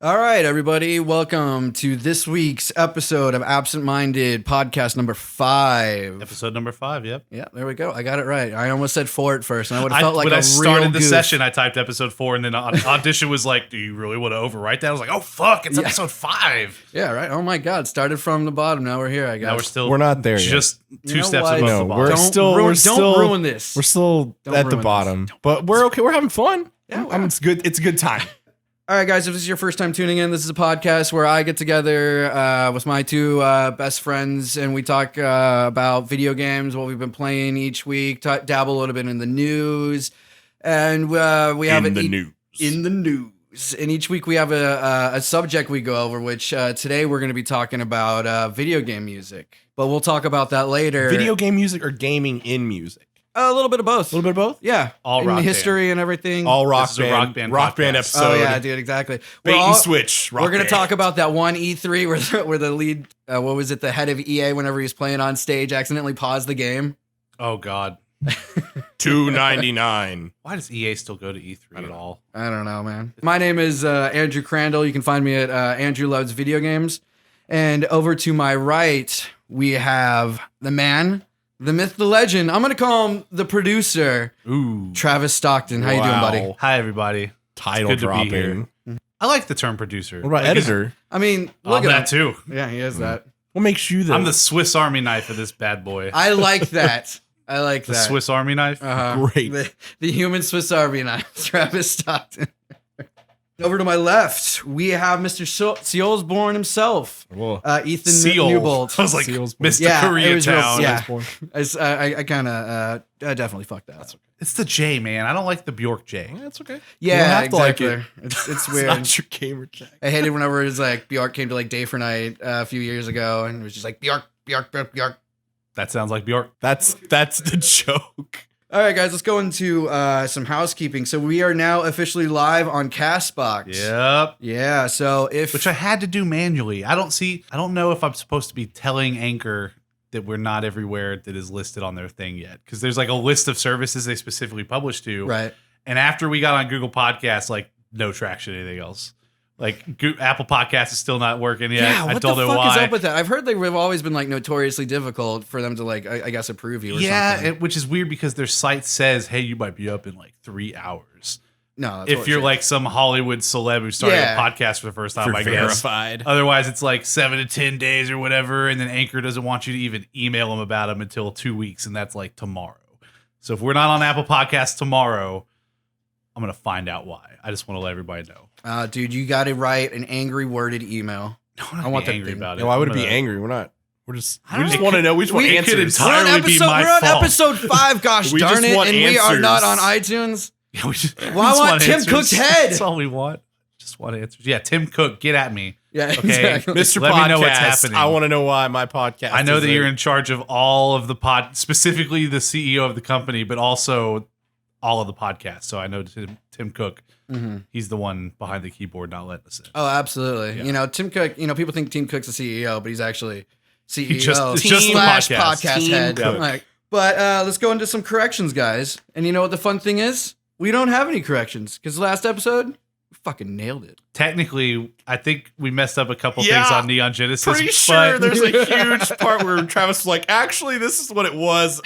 All right, everybody. Welcome to this week's episode of Absent Minded Podcast number 5. Episode number 5, yep. Yeah, there we go. I got it right. I almost said 4 at first, and I would have felt like when a I started real the goof. session, I typed episode 4, and then Audition was like, do you really want to overwrite that? I was like, oh, fuck, it's episode 5. Yeah, right. Oh, my God. Started from the bottom. Now we're here, I guess. Now We're not there yet. just You two know steps what? above No, the bottom. Don't ruin this. We're still Don't at the ruin bottom, but we're okay. We're having fun. Yeah, we I mean, are. it's good. It's a good time. All right, guys, if this is your first time tuning in, this is a podcast where I get together with my two best friends and we talk about video games, what we've been playing each week, dabble a little bit in the news, and we have news. In the news. And each week we have a subject we go over, which today we're going to be talking about video game music. But we'll talk about that later. Video game music or gaming in music? A little bit of both. A little bit of both. Yeah. All in rock history and everything. All rock This is a band. rock band podcast. episode. Oh, yeah, dude, exactly. Bait and switch. We're going to talk about that one E3 where the lead, what was it, the head of EA, whenever he was playing on stage, accidentally paused the game. Oh, God. $2.99. Why does EA still go to E3 at all? I don't know, man. My name is Andrew Crandall. You can find me at Andrew Loves Video Games. And over to my right, we have the man, the myth, the legend. I'm going to call him the producer, Ooh. Travis Stockton. How you doing, buddy? Hi, everybody. Title Good to be dropping. here. I like the term producer. What about editor? I mean, I'm look at that him. too. Yeah, he is that. What makes you I'm the Swiss Army knife of this bad boy. I like that. I like The that. Swiss Army knife? Great. The human Swiss Army knife, Travis Stockton. Over to my left, we have Mr. Sealsborn himself, Whoa. Ethan Seal. Newbold. I was like, Seals. Mr. Yeah, it was real- Koreatown. yeah. I kind of definitely fucked that. That's okay. It's the J, man. I don't like the Bjork J. That's okay. Yeah, You don't have to like exactly. it. It's It's weird. not your gamer check. I hated whenever it was like Bjork came to like Day for Night a few years ago, and it was just like Bjork, Bjork, Bjork, Bjork. That sounds like Bjork. That's the joke. All right, guys, let's go into some housekeeping. So we are now officially live on Castbox. Yep. Yeah. So Which I had to do manually. I don't know if I'm supposed to be telling Anchor that we're not everywhere that is listed on their thing yet. Because there's like a list of services they specifically publish to. right. And after we got on Google Podcasts, like no traction, anything else. Like Apple Podcasts is still not working yet. Yeah, I what don't the know fuck why. is up with that? I've heard they've always been like notoriously difficult for them to like, I guess, approve you or something. Which is weird because their site says, hey, you might be up in like 3 hours. No, that's If what you're it like some Hollywood celeb who's starting Yeah. a podcast for the first time, I guess. verified. Otherwise, it's like 7 to 10 days or whatever, and then Anchor doesn't want you to even email them about them until 2 weeks, and that's like tomorrow. So if we're not on Apple Podcasts tomorrow, I'm gonna find out why. I just want to let everybody know. Dude, you got to write an angry worded email. I want that angry thing. about it. No, why would it I'm be gonna- angry? We're not. We just don't want know. to know. We just want We could answers. entirely- We're on be episode, my we're on fault. episode 5, gosh We darn just it, want and we are not on answers. iTunes. Yeah, we just, we Well, I just want Tim answers. Cook's head. That's all we want. Just want answers. Yeah, Tim Cook, get at me. Yeah, Okay. exactly. Mr. Let Podcast, me know what's happening. I want to know why my podcast. I know is that you're in charge of all of the specifically the CEO of the company, but also all of the podcasts. So I know Tim Cook, Mhm. he's the one behind the keyboard, not letting us in. Oh, absolutely. Yeah. You know, Tim Cook, people think Tim Cook's the CEO, but he's actually CEO It's just the slash podcast. podcast Team head. Cook. Like, but let's go into some corrections, guys. And you know what the fun thing is? We don't have any corrections because last episode, we fucking nailed it. Technically, I think we messed up a couple Yeah. things on Neon Genesis. Pretty but sure there's a huge part where Travis was like, "Actually, this is what it was.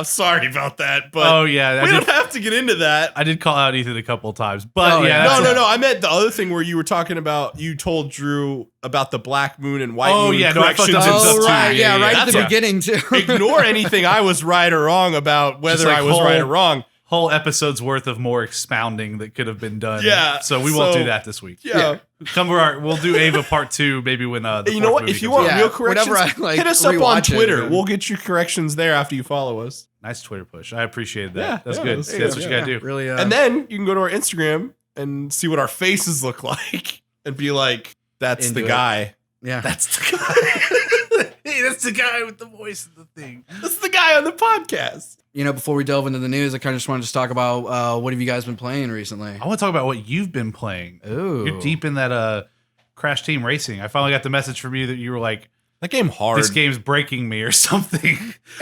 Sorry about that, but oh yeah, we don't have to get into that." I did call out Ethan a couple of times, but Oh, yeah, yeah. that's No. I meant the other thing where you were talking about. You told Drew about the black moon and white Oh, moon yeah, no, I fucked corrections up and some stuff stuff right. too. Yeah, Yeah, right yeah. at the That's beginning, too. Ignore anything I was right or wrong about whether like I was right or wrong. whole episode's worth of more expounding that could have been done. Yeah, so we won't so- do that this week. Yeah. We'll do Ava part 2 maybe when the You know fourth what? movie If you comes want out. Yeah, real corrections, whenever I, like, hit us up on rewatch it, Twitter. then- We'll get you corrections there after you follow us. Nice Twitter push. I appreciated that. Yeah, That's yeah, good. that's That's, good. what you Yeah. gotta do. Really, And then you can go to our Instagram and see what our faces look like and be like, that's Into the it. guy. yeah. That's the guy. Hey, that's the guy with the voice and the thing. That's the guy on the podcast. Before we delve into the news, I kind of just wanted to talk about what have you guys been playing recently? I want to talk about what you've been playing. Ooh. You're deep in that Crash Team Racing. I finally got the message from you that you were like, That game hard. this game's breaking me or something.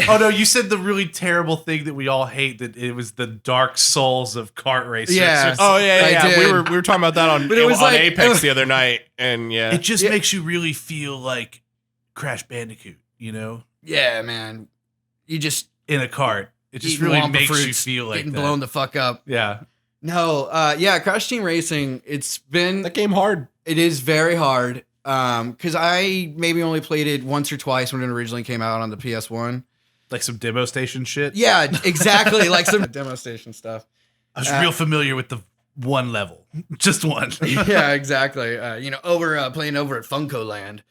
Oh no, you said the really terrible thing that we all hate, that it was the Dark Souls of kart racers. Yeah. Oh yeah, I yeah. did. We were talking about that on, But it was on like- Apex the other night, and yeah, It just makes you really feel like Crash Bandicoot, you know, Yeah, man. You just in a cart. It just eating really Wampa makes you fruits, feel like getting that. blown the fuck up. Yeah. No, yeah, Crash Team Racing. that game hard. It is very hard. Because I maybe only played it once or twice when it originally came out on the PS1. Like some demo station shit. Yeah, exactly. Like some demo station stuff. I was real familiar with the one level. Just one. Yeah, exactly. Playing over at Funko Land.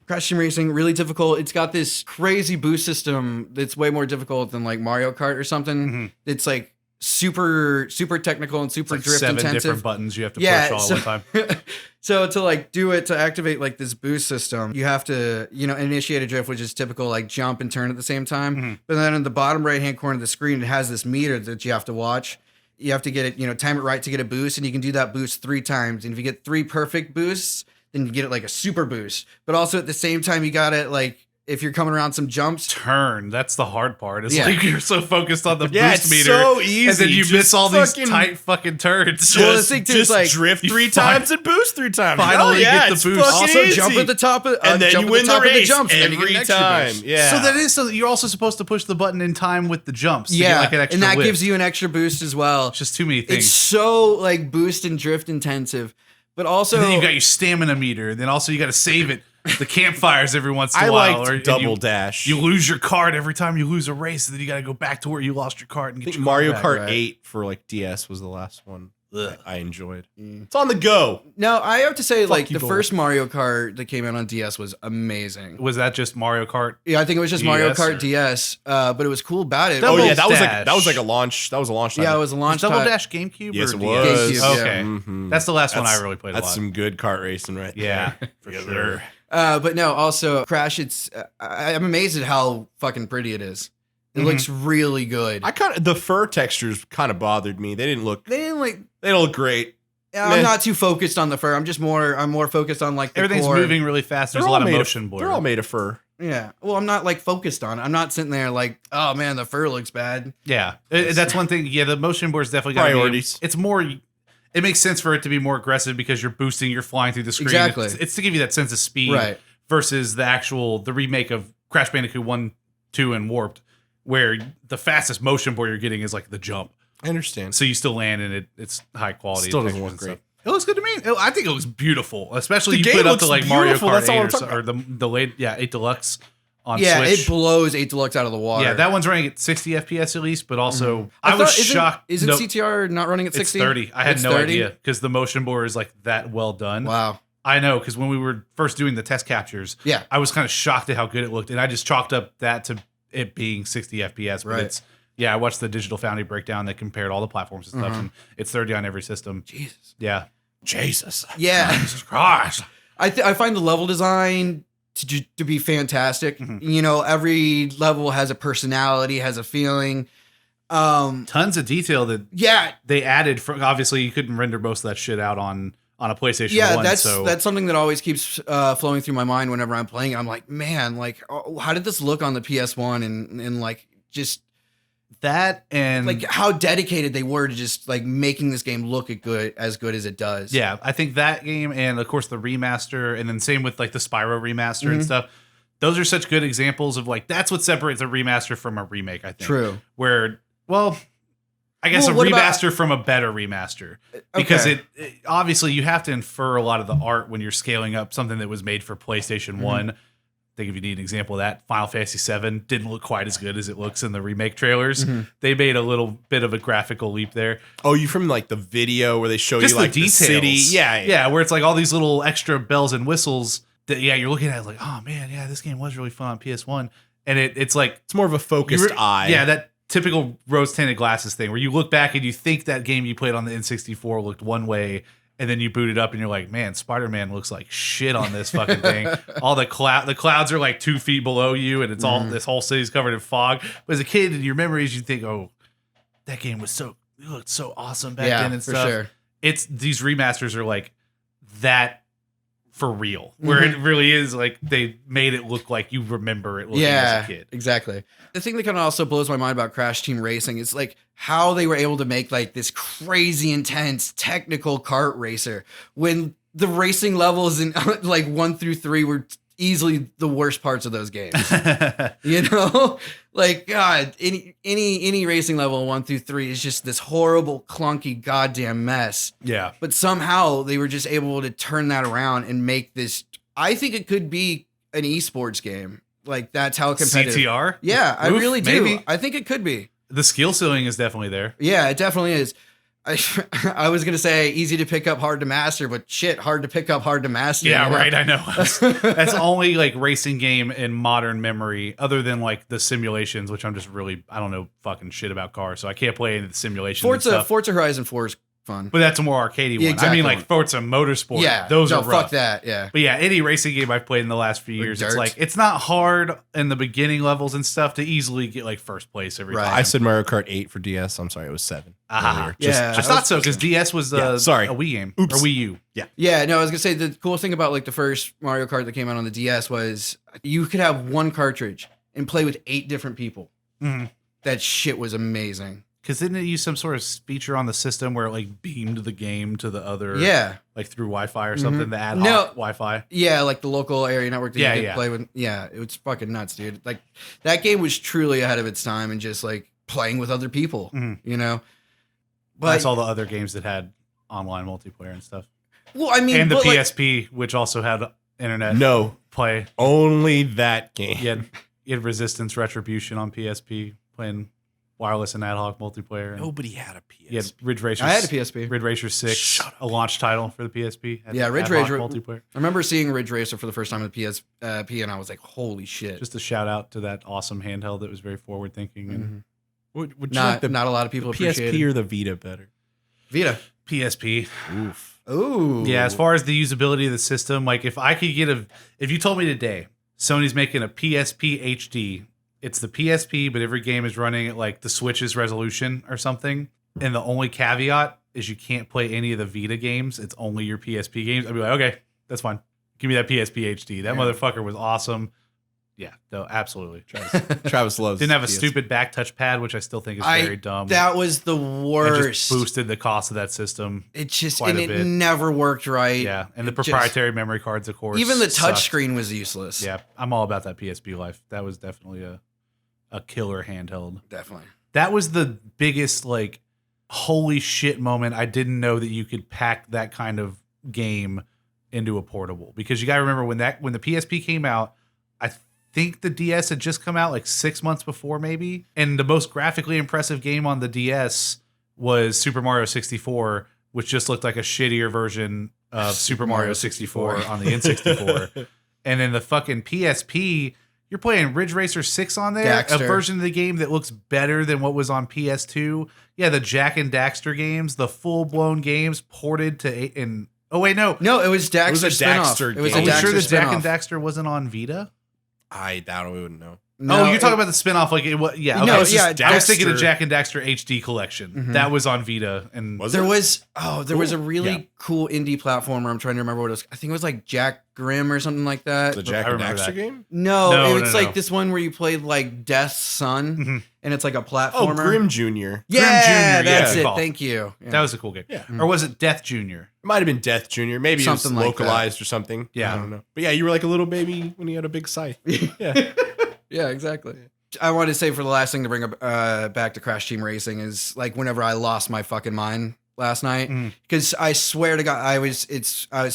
Crash Team Racing, really difficult. It's got this crazy boost system that's way more difficult than like Mario Kart or something. Mhm. It's like super technical and super Like drift 7 intensive. different buttons you have to Yeah, push all so- at one time. So to like do it, to activate like this boost system, you have to, initiate a drift, which is typical, like jump and turn at the same time. Mhm. But then in the bottom right hand corner of the screen, it has this meter that you have to watch. You have to get it, time it right to get a boost, and you can do that boost 3 times. And if you get 3 perfect boosts, then you get it like a super boost. But also at the same time, you got it like if you're coming around some jumps. Turn. That's the hard part. It's Yeah. like you're so focused on the Yeah, boost it's meter. so easy. And then you Just miss all these fucking- tight fucking turns. Well, the Just, thing too is, just like, drift you 3 fi- times and boost 3 times. finally Hell yeah, get the it's boost. fucking Also easy. jump at the top of and then jump you at win the top the of the race jumps and then you get every an extra time. boost. Yeah. So that is so you're also supposed to push the button in time with the jumps. To Yeah, get like an extra and that lift. gives you an extra boost as well. It's just too many things. It's so like boost and drift intensive, but also and then you got your stamina meter. And then also you got to save it. The campfires every once in I a while. liked and Double Dash. You lose your card every time you lose a race, and then you got to go back to where you lost your card and I get think your card Mario back. Kart right. 8 for like DS was the last one Ugh. I enjoyed. Mm. It's on the go. No, I have to say, Fuck like you, the Gold. first Mario Kart that came out on DS was amazing. Was that just Mario Kart? Yeah, I think it was just Mario DS Kart or- DS, but it was cool about it. Oh Double yeah, that was Dash. like a launch. That was a launch. Yeah, it title. was a launch Double title. Dash GameCube? Yes, or it DS? was. GameCube, yeah. Okay. Mhm. That's the last one I That's- really played a That's lot. some good kart racing right there. Yeah, for Yes, sure. sir. But no, also Crash. It's I'm amazed at how fucking pretty it is. It Mhm. looks really good. I kind of the fur textures kind of bothered me. They didn't look. they didn't like. They don't look great. I'm Meh. not too focused on the fur. I'm more focused on like the Everything's core. moving really fast. There's a They're lot all of made motion blur. They're all made of fur. Yeah. Well, I'm not like focused on it. I'm not sitting there like, oh man, the fur looks bad. Yeah, that's one thing. Yeah, the motion blur is definitely got Priorities. It's more. It makes sense for it to be more aggressive because you're boosting, you're flying through the screen. Exactly. It's to give you that sense of speed, Right. Versus the remake of Crash Bandicoot 1, 2, and Warped, where the fastest motion blur you're getting is like the jump. I understand. So you still land and it's high quality. Still doesn't textures look and great. stuff. It looks good to me. I think it looks beautiful, especially The you game put up to looks like Mario beautiful. Kart That's all 8 I'm or, talking or the late 8 Deluxe on Yeah, Switch. it blows 8 Deluxe out of the water. Yeah, that one's running at 60 FPS at least, but also I thought- was shocked. Isn't no, CTR not running at it's 60? 30. I had It's no 30? idea because the motion blur is like that well done. Wow. I know because when we were first doing the test captures, Yeah. I was kind of shocked at how good it looked, and I just chalked up that to it being 60 FPS. But Right. it's I watched the Digital Foundry breakdown that compared all the platforms and stuff, Mhm. and it's 30 on every system. Jesus. Yeah, Jesus. Yeah. Jesus Christ. I find the level design to be fantastic. Mhm. You know, every level has a personality, has a feeling. Tons of detail that Yeah, they added. For obviously, you couldn't render most of that shit out on a PlayStation yeah, 1. that's so something that always keeps flowing through my mind whenever I'm playing. I'm like, man, like, how did this look on the PS1? And like, just that and like how dedicated they were to just like making this game look as good as it does. yeah, I think that game and of course the remaster, and then same with like the Spyro remaster and Mhm. stuff. Those are such good examples of like that's what separates a remaster from a remake. I think True. where I guess Well, a what about- remaster from a better remaster because Okay. it obviously you have to infer a lot of the art when you're scaling up something that was made for PlayStation Mhm. 1. I think if you need an example of that, Final Fantasy 7 didn't look quite as good as it looks in the remake trailers. Mhm. They made a little bit of a graphical leap there. Oh, you from like the video where they show Just you like the details. city? Yeah, Yeah, where it's like all these little extra bells and whistles that you're looking at like, oh man, yeah, this game was really fun on PS1. And it's like It's more of a focused eye. Yeah, that typical rose tinted glasses thing where you look back and you think that game you played on the N64 looked one way, and then you boot it up and you're like, man, Spider-Man looks like shit on this fucking thing. All the clouds are like 2 feet below you, and it's all this whole city's covered in fog. But as a kid, in your memories, you think, oh, that game was it looked so awesome back Yeah, then and for stuff. sure. It's these remasters are like that for real, where it really is like they made it look like you remember it looking as a kid. Exactly. The thing that kind of also blows my mind about Crash Team Racing is like how they were able to make like this crazy intense technical kart racer when the racing levels in like 1 through 3 were easily the worst parts of those games. You know, like God, any racing level 1 through 3 is just this horrible, clunky, goddamn mess. Yeah. But somehow they were just able to turn that around and make this. I think it could be an esports game. Like that's how competitive. CTR? Yeah, I really do. Maybe. I think it could be. The skill ceiling is definitely there. Yeah, it definitely is. I was gonna say easy to pick up, hard to master, but shit, hard to pick up, hard to master. Yeah, you know? right. I know. That's the only like racing game in modern memory, other than like the simulations, which I'm just really I don't know fucking shit about cars, so I can't play any of the simulations. and stuff. Forza Horizon 4 is fun. But that's a more arcadey one. exactly. I mean, like Forza Motorsport. Yeah, those are rough. fuck that. Yeah, But yeah, any racing game I've played in the last few years, it's Dirt. like it's not hard in the beginning levels and stuff to easily get like first place every Right. time. I said Mario Kart 8 for DS. I'm sorry, it was 7. Ah. earlier. Yeah. I thought so because DS was sorry. a Wii game Oops. or Wii U. yeah. No, I was gonna say the cool thing about like the first Mario Kart that came out on the DS was you could have one cartridge and play with 8 different people. Mhm. That shit was amazing. Because didn't it use some sort of feature on the system where it like beamed the game to the other, Yeah, like through Wi-Fi or something, the ad hoc No. Wi-Fi? yeah, like the local area network that Yeah, you could yeah. play with. Yeah, it was fucking nuts, dude. Like that game was truly ahead of its time and just like playing with other people. Mhm. You know, That's all the other games that had online multiplayer and stuff, well, I mean, and the but, like, PSP, which also had internet No, play. only that game. You had Resistance Retribution on PSP playing wireless and ad hoc multiplayer. And Nobody had a PS. you had Ridge Racer. I had a PSP. Ridge Racer 6, Shut up. a launch title for the PSP. Had Yeah, ad Ridge hoc Racer- multiplayer. I remember seeing Ridge Racer for the first time on the PSP, and I was like, "Holy shit!" Just a shout out to that awesome handheld that was very forward thinking and Mhm. Would you Not like the not a lot of people appreciate PSP it. or the Vita better? Vita. PSP. Oof. Ooh. Yeah, as far as the usability of the system, like if I could get if you told me today Sony's making a PSP HD, it's the PSP, but every game is running at like the Switch's resolution or something, and the only caveat is you can't play any of the Vita games. It's only your PSP games. I'd be like, okay, that's fine. Give me that PSP HD. That motherfucker was awesome. Yeah, no, absolutely. Travis loves. Didn't have a PSP. stupid back touchpad, which I still think is very dumb. That was the It worst. just boosted the cost of that system. It just quite and a it bit. never worked right. Yeah, and the It just- proprietary memory cards, of course. Even the sucked. touchscreen was useless. Yeah, I'm all about that PSP life. That was definitely a killer handheld. Definitely. That was the biggest like holy shit moment. I didn't know that you could pack that kind of game into a portable, because you got to remember when the PSP came out, I think the DS had just come out like 6 months before maybe, and the most graphically impressive game on the DS was Super Mario 64, which just looked like a shittier version of Super Mario 64 on the N64. And then the fucking PSP, you're playing Ridge Racer 6 on there, Daxter. a version of the game that looks better than what was on PS2. Yeah, the Jack and Daxter games, the full-blown games ported to oh wait, no. No, it was Daxter. It was a spinoff. Daxter It was game. a Are we Daxter sure that Jack and spinoff. Daxter wasn't on Vita? I doubt we wouldn't know. No, You're talking about the spinoff, like it was. Yeah, No, okay. It's yeah, just- I was thinking of Daxter. Jack and Daxter HD collection. Mhm. That was on Vita, and Was There it? was was a Cool. really Yeah. cool indie platformer. I'm trying to remember what it was. I think it was like Jack Grimm or something like that. the Jack I and remember Daxter that. game? No, No, it's no, like no. this one where you played like Death's son, Mhm. and it's like a Oh, platformer. Grim Jr. Yeah, Jr., that's yeah. it. Thank you. Yeah. that was a cool game. Yeah. Or was it Death Junior? It might have been Death Jr. Maybe it was Something like localized or something. Yeah. I don't know. But yeah, you were like a little baby when you had a big scythe. Yeah. Yeah, exactly. I wanted to say for the last thing to bring up back to Crash Team Racing is like whenever I lost my fucking mind last night, Mm. because I swear to God, I was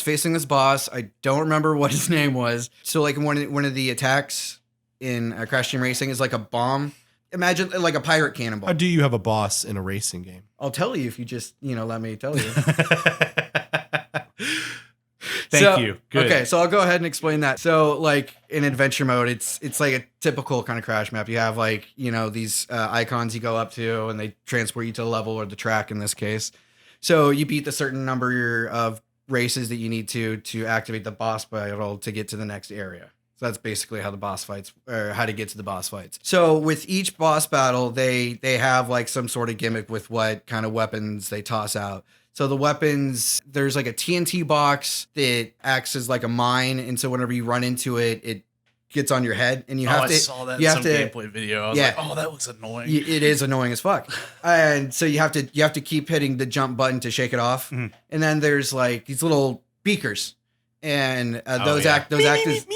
facing this boss. I don't remember what his name was. So like one of the attacks in Crash Team Racing is like a bomb. Imagine like a pirate cannonball. How do you have a boss in a racing game? I'll tell you if you just let me tell you. Thank So- you. Good. Okay, so I'll go ahead and explain that. So, like in adventure mode, it's like a typical kind of Crash map. You have like these icons you go up to, and they transport you to the level or the track in this case. So you beat the certain number of races that you need to activate the boss battle to get to the next area. So that's basically how the boss fights, or how to get to the boss fights. So with each boss battle, they have like some sort of gimmick with what kind of weapons they toss out. So the weapons, there's like a TNT box that acts as like a mine, and so whenever you run into it, it gets on your head, and you have to. I saw that you in have some to, gameplay video. I was like, oh, that looks annoying. It is annoying as fuck, and so you have to keep hitting the jump button to shake it off, and then there's like these little beakers, and those act as.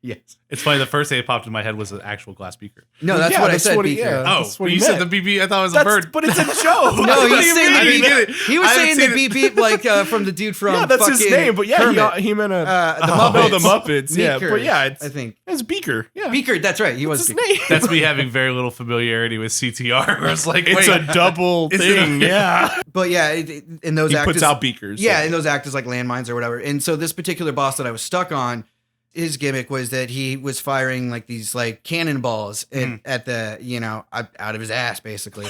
Yes. It's funny. The first thing that popped in my head was an actual glass beaker. No, that's what I said. Beaker. Oh, you said the BB. I thought it was a bird. But it's a joke. No, he's saying the beep mean? beep. He was saying the beep beep like from the dude from that's his name. But yeah, he meant the Muppets. Muppets. The Muppets. Yeah, Beaker, but yeah, I think it's Beaker. Yeah, Beaker. That's right. He was his Beaker. name. That's me having very little familiarity with CTR. Where it's like, It's wait, a double thing. Yeah, But yeah, in those he act puts as, out beakers. Yeah, and those act as like landmines or whatever. And so this particular boss that I was stuck on, his gimmick was that he was firing like these like cannonballs at the out of his ass basically,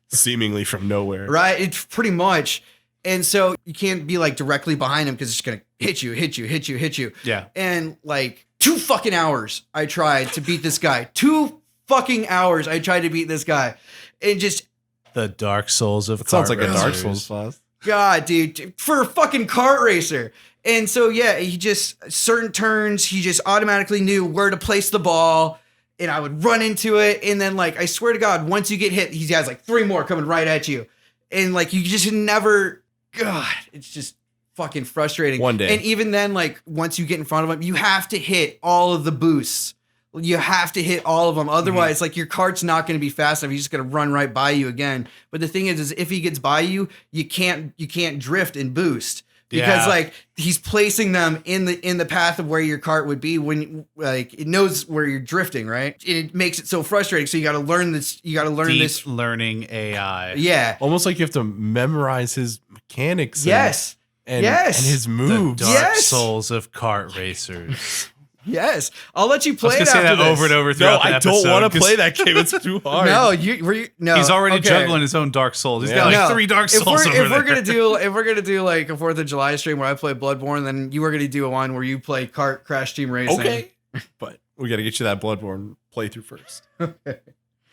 seemingly from nowhere. right? It's pretty much. And so you can't be like directly behind him because it's gonna hit you. Yeah. And like 2 fucking hours I tried to beat this guy. 2 fucking hours I tried to beat this guy, and just the Dark Souls of. It sounds like kart a Dark racers. Souls boss. God, dude, for a fucking kart racer. And so, yeah, he just, certain turns, he just automatically knew where to place the ball, and I would run into it. And then, like, I swear to God, once you get hit, he has like 3 more coming right at you. And like, you just never, God, it's just fucking frustrating. One day. And even then, like, once you get in front of him, you have to hit all of the boosts. You have to hit all of them. Otherwise, like, your kart's not going to be fast enough. He's just going to run right by you again. But the thing is if he gets by you, you can't drift and boost. Because like he's placing them in the path of where your cart would be when like it knows where you're drifting, right? It makes it so frustrating. So you got to learn this. You got to learn this learning AI. Yeah, Almost like you have to memorize his mechanics. Yes. And Yes. his moves. The Dark Yes. Souls of kart racers. yes. I'll let you I play was it gonna say after that this. over and over No, throughout the I episode. don't want to 'cause play that game. It's too hard. No, no. He's already okay. juggling his own Dark Souls. He's Yeah. got like No. 3 Dark If Souls we're, over if we're there. gonna do like a 4th of July stream where I play Bloodborne, then you were gonna do a one where you play kart Crash Team Racing. Okay. But we got to get you that Bloodborne playthrough first.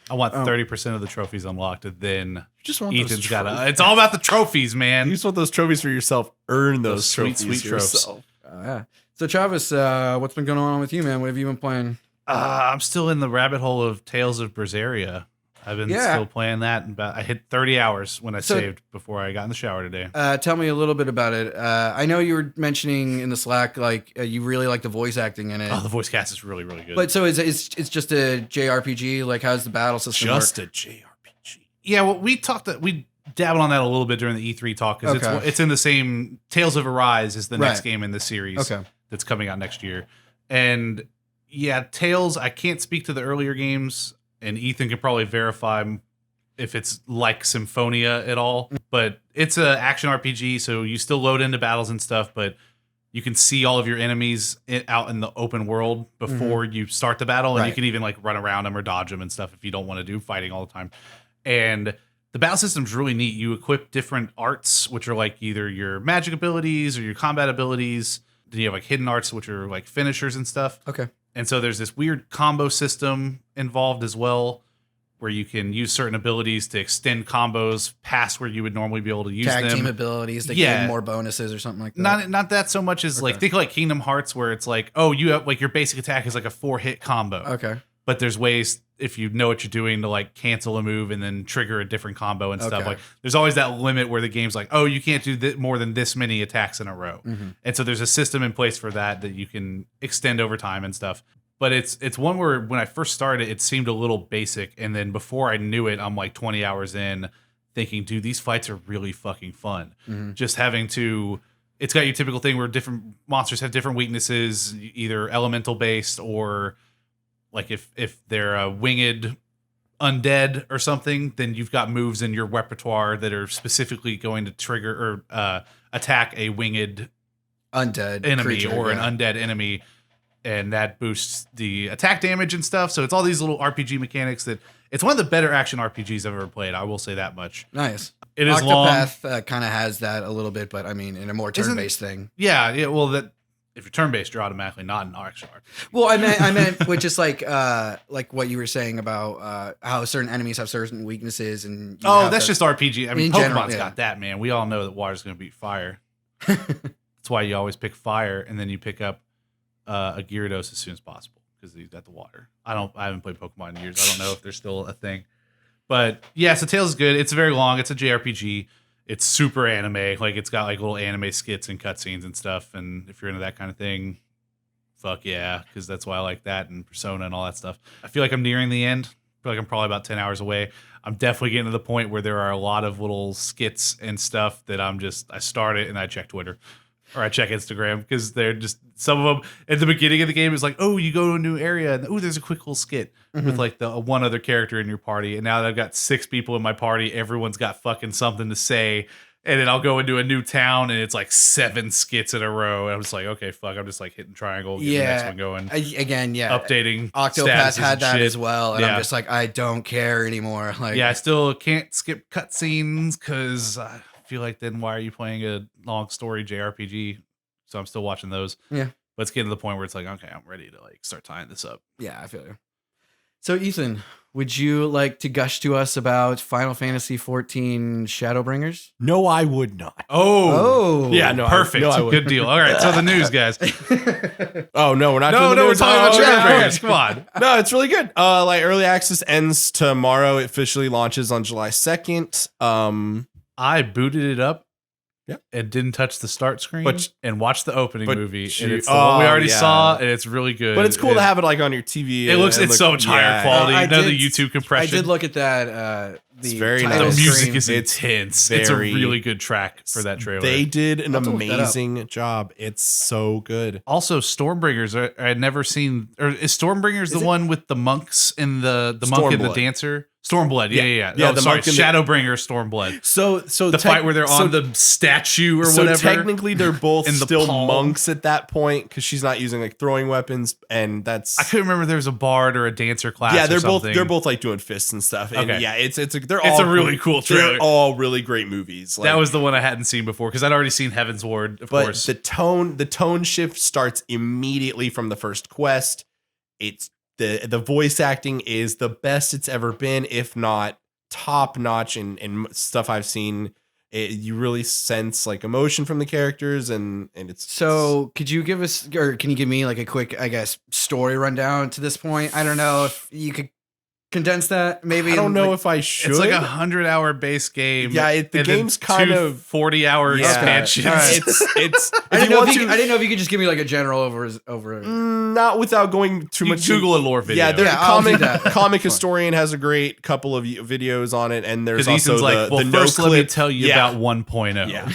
I want 30% of the trophies unlocked, and then You just want Ethan's those got trophies. to. It's all about the trophies, You man. just want those trophies for yourself. Earn those sweet, trophies sweet trophies. yourself. Yeah. So Travis, what's been going on with you, man? What have you been playing? I'm still in the rabbit hole of Tales of Berseria. I've been still playing that. I hit 30 hours when I saved before I got in the shower today. Tell me a little bit about it. I know you were mentioning in the Slack like you really like the voice acting in it. Oh, the voice cast is really, really good. But so it's just a JRPG. Like, how's the battle system Just work? a JRPG. Yeah, well, we dabbled on that a little bit during the E3 talk because Okay. it's in the same. Tales of Arise is the next Right. game in the series Okay. that's coming out next year, and yeah, Tales. I can't speak to the earlier games, and Ethan can probably verify if it's like Symphonia at all. But it's a action RPG, so you still load into battles and stuff, but you can see all of your enemies out in the open world before you start the battle, and you Right. can even like run around them or dodge them and stuff if you don't want to do fighting all the time. And the battle system's really neat. You equip different arts, which are like either your magic abilities or your combat abilities. Then you have like hidden arts, which are like finishers and stuff. Okay. And so there's this weird combo system involved as well, where you can use certain abilities to extend combos past where you would normally be able to use Tag them. team abilities that Yeah. gain more bonuses or something like that. Not that so much as like think like Kingdom Hearts, where it's like, oh, you have like your basic attack is like a 4-hit combo. Okay. But there's ways if you know what you're doing to like cancel a move and then trigger a different combo and stuff. Okay. Like there's always that limit where the game's like, oh, you can't do more than this many attacks in a row. And so there's a system in place for that you can extend over time and stuff. But it's one where when I first started, it seemed a little basic, and then before I knew it, I'm like 20 hours in, thinking, dude, these fights are really fucking fun. Just having to. It's got your typical thing where different monsters have different weaknesses, either elemental based or like if they're a winged undead or something, then you've got moves in your repertoire that are specifically going to trigger or attack a winged Undead enemy creature, or yeah. an undead enemy, and that boosts the attack damage and stuff. So it's all these little RPG mechanics that it's one of the better action RPGs I've ever played. I will say that much. Nice. It is long. Octopath kind of has that a little bit, but I mean, in a more turn-based thing. Yeah. Well, if you're turn-based, you're automatically not an action RPG. Well, I meant with just like what you were saying about how certain enemies have certain weaknesses, and That's just RPG. I mean, in Pokemon's general, yeah. got that, man. We all know that water's going to beat fire. That's why you always pick fire, and then you pick up a Gyarados as soon as possible because he's got the water. I haven't played Pokemon in years. I don't know if there's still a thing. But yeah, so Tales is good. It's very long. It's a JRPG. It's super anime. Like it's got like little anime skits and cutscenes and stuff. And if you're into that kind of thing, fuck yeah, because that's why I like that and Persona and all that stuff. I feel like I'm nearing the end. I feel like I'm probably about 10 hours away. I'm definitely getting to the point where there are a lot of little skits and stuff that I start it and I check Twitter. Or I check Instagram because they're just some of them at the beginning of the game is like, oh, you go to a new area and there's a quick little skit with like the one other character in your party. And now that I've got 6 people in my party, everyone's got fucking something to say. And then I'll go into a new town and it's like 7 skits in a row. And I'm just like, okay, fuck. I'm just like hitting triangle, getting the next one going. Again, Updating. Octopath had that shit. as well. And I'm just like, I don't care anymore. Like, I still can't skip cutscenes because I feel like then why are you playing a long story JRPG? So I'm still watching those. Yeah. But it's getting to the point where it's like, okay, I'm ready to like start tying this up. Yeah, I feel you. So Ethan, would you like to gush to us about Final Fantasy XIV Shadowbringers? No, I would not. Oh. Yeah, no. Perfect. I would. Good deal. All right. So the news, guys. Oh, no, we're not No, doing the we're news. talking about okay. Shadowbringers. Come on. No, it's really good. Like early access ends tomorrow. It officially launches on July 2nd. I booted it up. Yeah. And didn't touch the start screen But- and watched the opening but movie. you- And it's the one we already yeah. saw, and it's really good. But it's cool to have it like on your TV. It's so much higher quality. I None of did- the YouTube compression. I did look at that. It's very title nice. The music screen. is It's intense. It's a very- really good track for that trailer. They did an I'll have to look that up. amazing job. It's so good. Also, Stormbringers. I had never seen. Or is Stormbringers Is the it? one with the monks and the monk and the Stormblood. dancer? Stormblood. Yeah. Yeah, Oh, the sorry, monk and the- Shadowbringer, Stormblood. So The fight where they're on the statue or so whatever. technically they're both in the still palm. monks at that point because she's not using like throwing weapons, and that's I couldn't remember if there was a bard or a dancer class. yeah. or They're something. both like doing fists and stuff. And Okay. yeah, it's a really cool trailer. They're all really great movies. That was the one I hadn't seen before because I'd already seen Heaven's Ward, of but course. the tone shift starts immediately from the first quest. It's the voice acting is the best it's ever been, if not top notch in stuff I've seen. You really sense like emotion from the characters, and it's So, could you give us, or can you give me like a quick, I guess, story rundown to this point? I don't know if you could condense that. Maybe I don't know like, if I should. It's like 100-hour base game. Yeah, the and then game's kind 2 of 40-hour Yeah. expansions. All right. it's. I if didn't you know want if you, to- I didn't know if you could just give me like a general over. Not without going too You much. Google a lore video. Yeah, there's Yeah, a I'll do comic. that. Comic historian has a great couple of videos on it, and there's Because also Ethan's like, well, the first no let me clip. tell you Yeah. about 1.0. Yeah,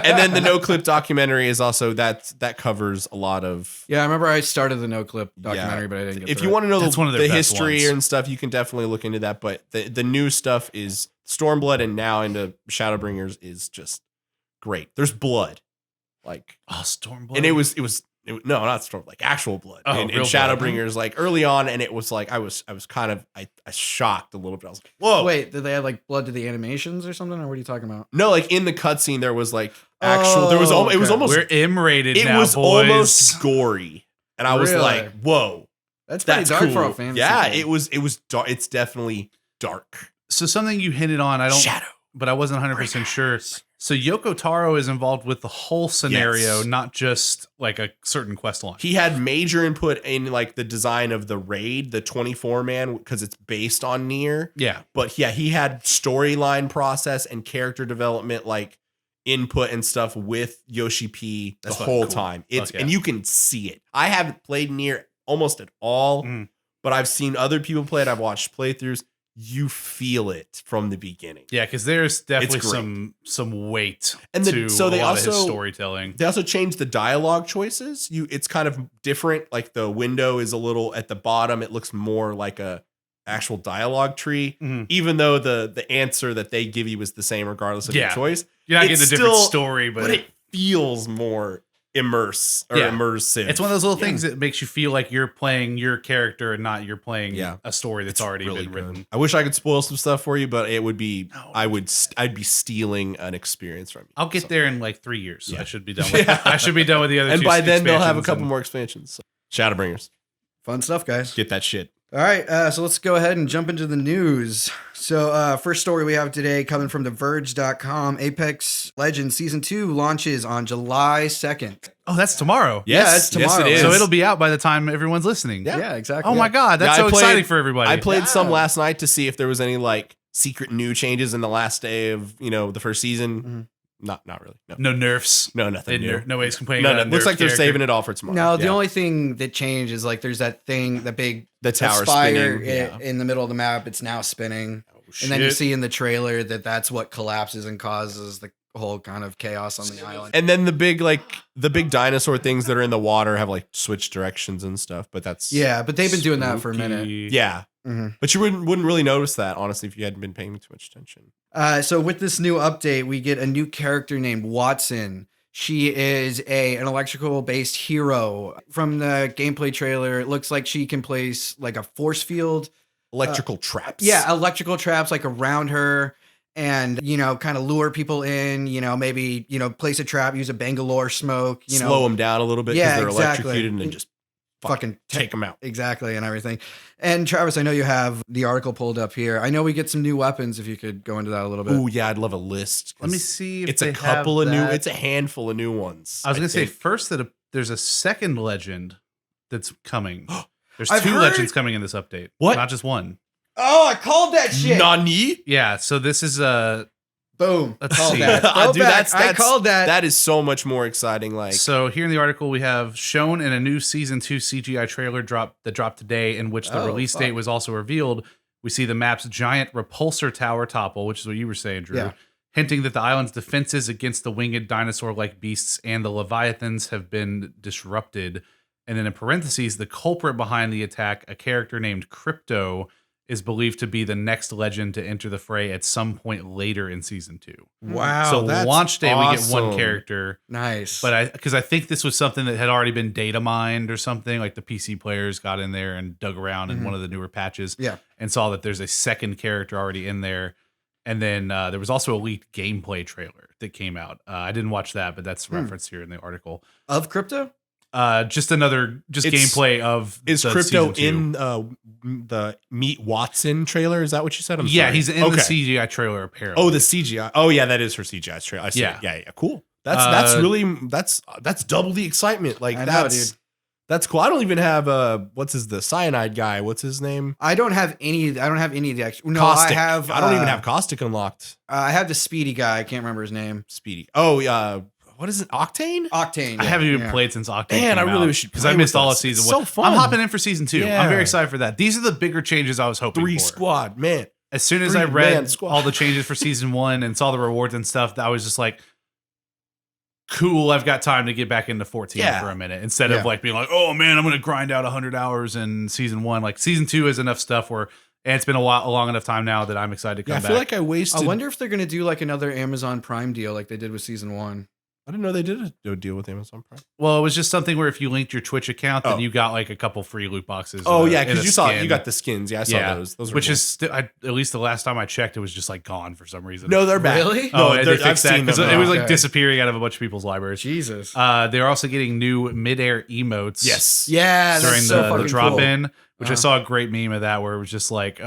and then the no clip documentary is also that covers a lot of. Yeah, I remember I started the no clip documentary, but I didn't get If through you it. want to know That's one of their the best history ones. and stuff, you can definitely look into that. But the new stuff is Stormblood, and now into Shadowbringers is just great. There's blood, like, Oh, Stormblood. and it was no, not Storm, like actual blood Oh, in real blood. Shadowbringers, like early on, and it was like I was kind of I shocked a little bit. I was like, whoa, Wait, did they add like blood to the animations or something, or what are you talking about? no, like in the cutscene there was like actual. There was Oh, it was okay. almost We're M-rated it now, was boys. almost gory, and I was Really? like, whoa, That's pretty that's dark cool. for a fantasy. Yeah, game. it was dark. It's definitely dark. So something you hinted on, I don't, Shadow. but I wasn't 100% sure. So Yoko Taro is involved with the whole scenario, Yes. not just like a certain quest line. He had major input in like the design of the raid, the 24 man, because it's based on Nier. Yeah. But yeah, he had storyline process and character development like input and stuff with Yoshi P the That's whole fucking cool. time. It's Fuck yeah. and you can see it. I haven't played Nier almost at all, but I've seen other people play it. I've watched playthroughs. You feel it from the beginning. Yeah, because there's definitely great. some weight And to so they a lot of his also- storytelling. They also changed the dialogue choices. It's kind of different. Like the window is a little at the bottom. It looks more like a actual dialogue tree, Mhm. even though the answer that they give you is the same regardless of your Yeah. choice. You're not It's getting a different still- story, but But it feels more immersive. It's one of those little things that makes you feel like you're playing your character and not you're playing a story that's already really been good. written. I wish I could spoil some stuff for you, but it would be I'd be stealing an experience from you. I'll get there in like 3 years. So Yeah. I should be done with I should be done with the other and two by then they'll have a expansions couple and- more expansions. So. Shadowbringers. Fun stuff, guys. Get that shit. All right, so let's go ahead and jump into the news. So first story we have today coming from TheVerge.com. Apex Legends Season 2 launches on July 2nd. Oh, that's tomorrow. Yeah, it's tomorrow. Yes, it is. So it'll be out by the time everyone's listening. Yeah, exactly. Oh my God, that's Yeah, so I played- exciting for everybody. I played some last night to see if there was any like secret new changes in the last day of the first season. Mm-hmm. Not really. No, No nerfs. no nothing new. Nobody's complaining. No, about a looks nerf like they're character. saving it all for tomorrow. No, the Yeah. only thing that changed is like there's that thing, the big the tower spire spinning. Yeah. in the middle of the map. It's now spinning. Oh, And then you shit. see in the trailer that's what collapses and causes the whole kind of chaos on the island. And then the big dinosaur things that are in the water have like switched directions and stuff. But that's Yeah, but they've been doing that for a minute. Spooky. yeah. Mhm. But you wouldn't really notice that honestly if you hadn't been paying too much attention. So with this new update, we get a new character named Watson. She is an electrical based hero. From the gameplay trailer, it looks like she can place like a force field. Electrical traps. Yeah, electrical traps like around her and, kind of lure people in, maybe, place a trap, use a Bangalore smoke, slow them down a little bit because Yeah, they're exactly. electrocuted and then just fucking take them out. Exactly, and everything. And Travis, I know you have the article pulled up here. I know we get some new weapons. If you could go into that a little bit. Oh yeah, I'd love a list. Let me see. If It's they a couple have of new. that. It's a handful of new ones. I was gonna say think. first that there's a second legend that's coming. There's I've two heard- legends coming in this update. What? Not just one. Oh, I called that shit. Nani? Yeah. So this is Boom. Let's Called see. that. Dude, Throwback. I called that. That is so much more exciting. Like So here in the article we have shown in a new season 2 CGI trailer that dropped today, in which the Oh, release fuck. date was also revealed. We see the map's giant repulsor tower topple, which is what you were saying, Drew. Yeah. Hinting that the island's defenses against the winged dinosaur-like beasts and the leviathans have been disrupted. And then in parentheses, the culprit behind the attack, a character named Crypto, is believed to be the next legend to enter the fray at some point later in season 2. Wow. So that's launch day we get one awesome. character. Nice. But because I think this was something that had already been data mined or something, like the PC players got in there and dug around in one of the newer patches, Yeah. and saw that there's a second character already in there. And then there was also a leaked gameplay trailer that came out. I didn't watch that, but that's referenced here in the article. Of crypto? Just gameplay of is the Crypto season 2. in the Meet Watson trailer? Is that what you said? I'm Yeah, sorry. he's in Okay. the CGI trailer apparently. Oh, the CGI. Oh yeah, that is her CGI trailer. I see. Yeah. Yeah. Cool. That's really that's double the excitement. Like I know, that's dude. that's cool. I don't even have the cyanide guy. What's his name? I don't have any of the extra. No, Caustic. I have. I don't even have Caustic unlocked. I have the speedy guy. I can't remember his name. Speedy. Oh, what is it? Octane? Octane. I haven't even played since Octane. Man, I really wish you'd because play I missed with all of us. season It's 1. so fun. I'm hopping in for season 2. Yeah. I'm very excited for that. These are the bigger changes I was hoping 3 for. squad, man. As soon as I Three-man read squad. all the changes for season 1 and saw the rewards and stuff, I was just like, cool, I've got time to get back into 14 Yeah. for a minute. Instead of Yeah. like being like, oh man, I'm going to grind out 100 hours in season 1. Like season 2 is enough stuff where, and it's been a long enough time now that I'm excited to Yeah, come I back. feel like I wasted. I wonder if they're gonna do like another Amazon Prime deal like they did with season 1. I didn't know they did a deal with Amazon Prime. Well, it was just something where if you linked your Twitch account, then Oh. you got like a couple free loot boxes. Oh and a- yeah, and a because you skin. got the skins. Yeah, I saw those. Those were which cool. is at least the last time I checked, it was just like gone for some reason. no, they're back. Really? Oh, No, and they're- they I've fixed that seen 'cause them. it was like Okay. disappearing out of a bunch of people's libraries. Jesus. They're also getting new midair emotes. Yes. Yeah, during that's so the fucking drop cool. in, which I Uh-huh. saw a great meme of that where it was just like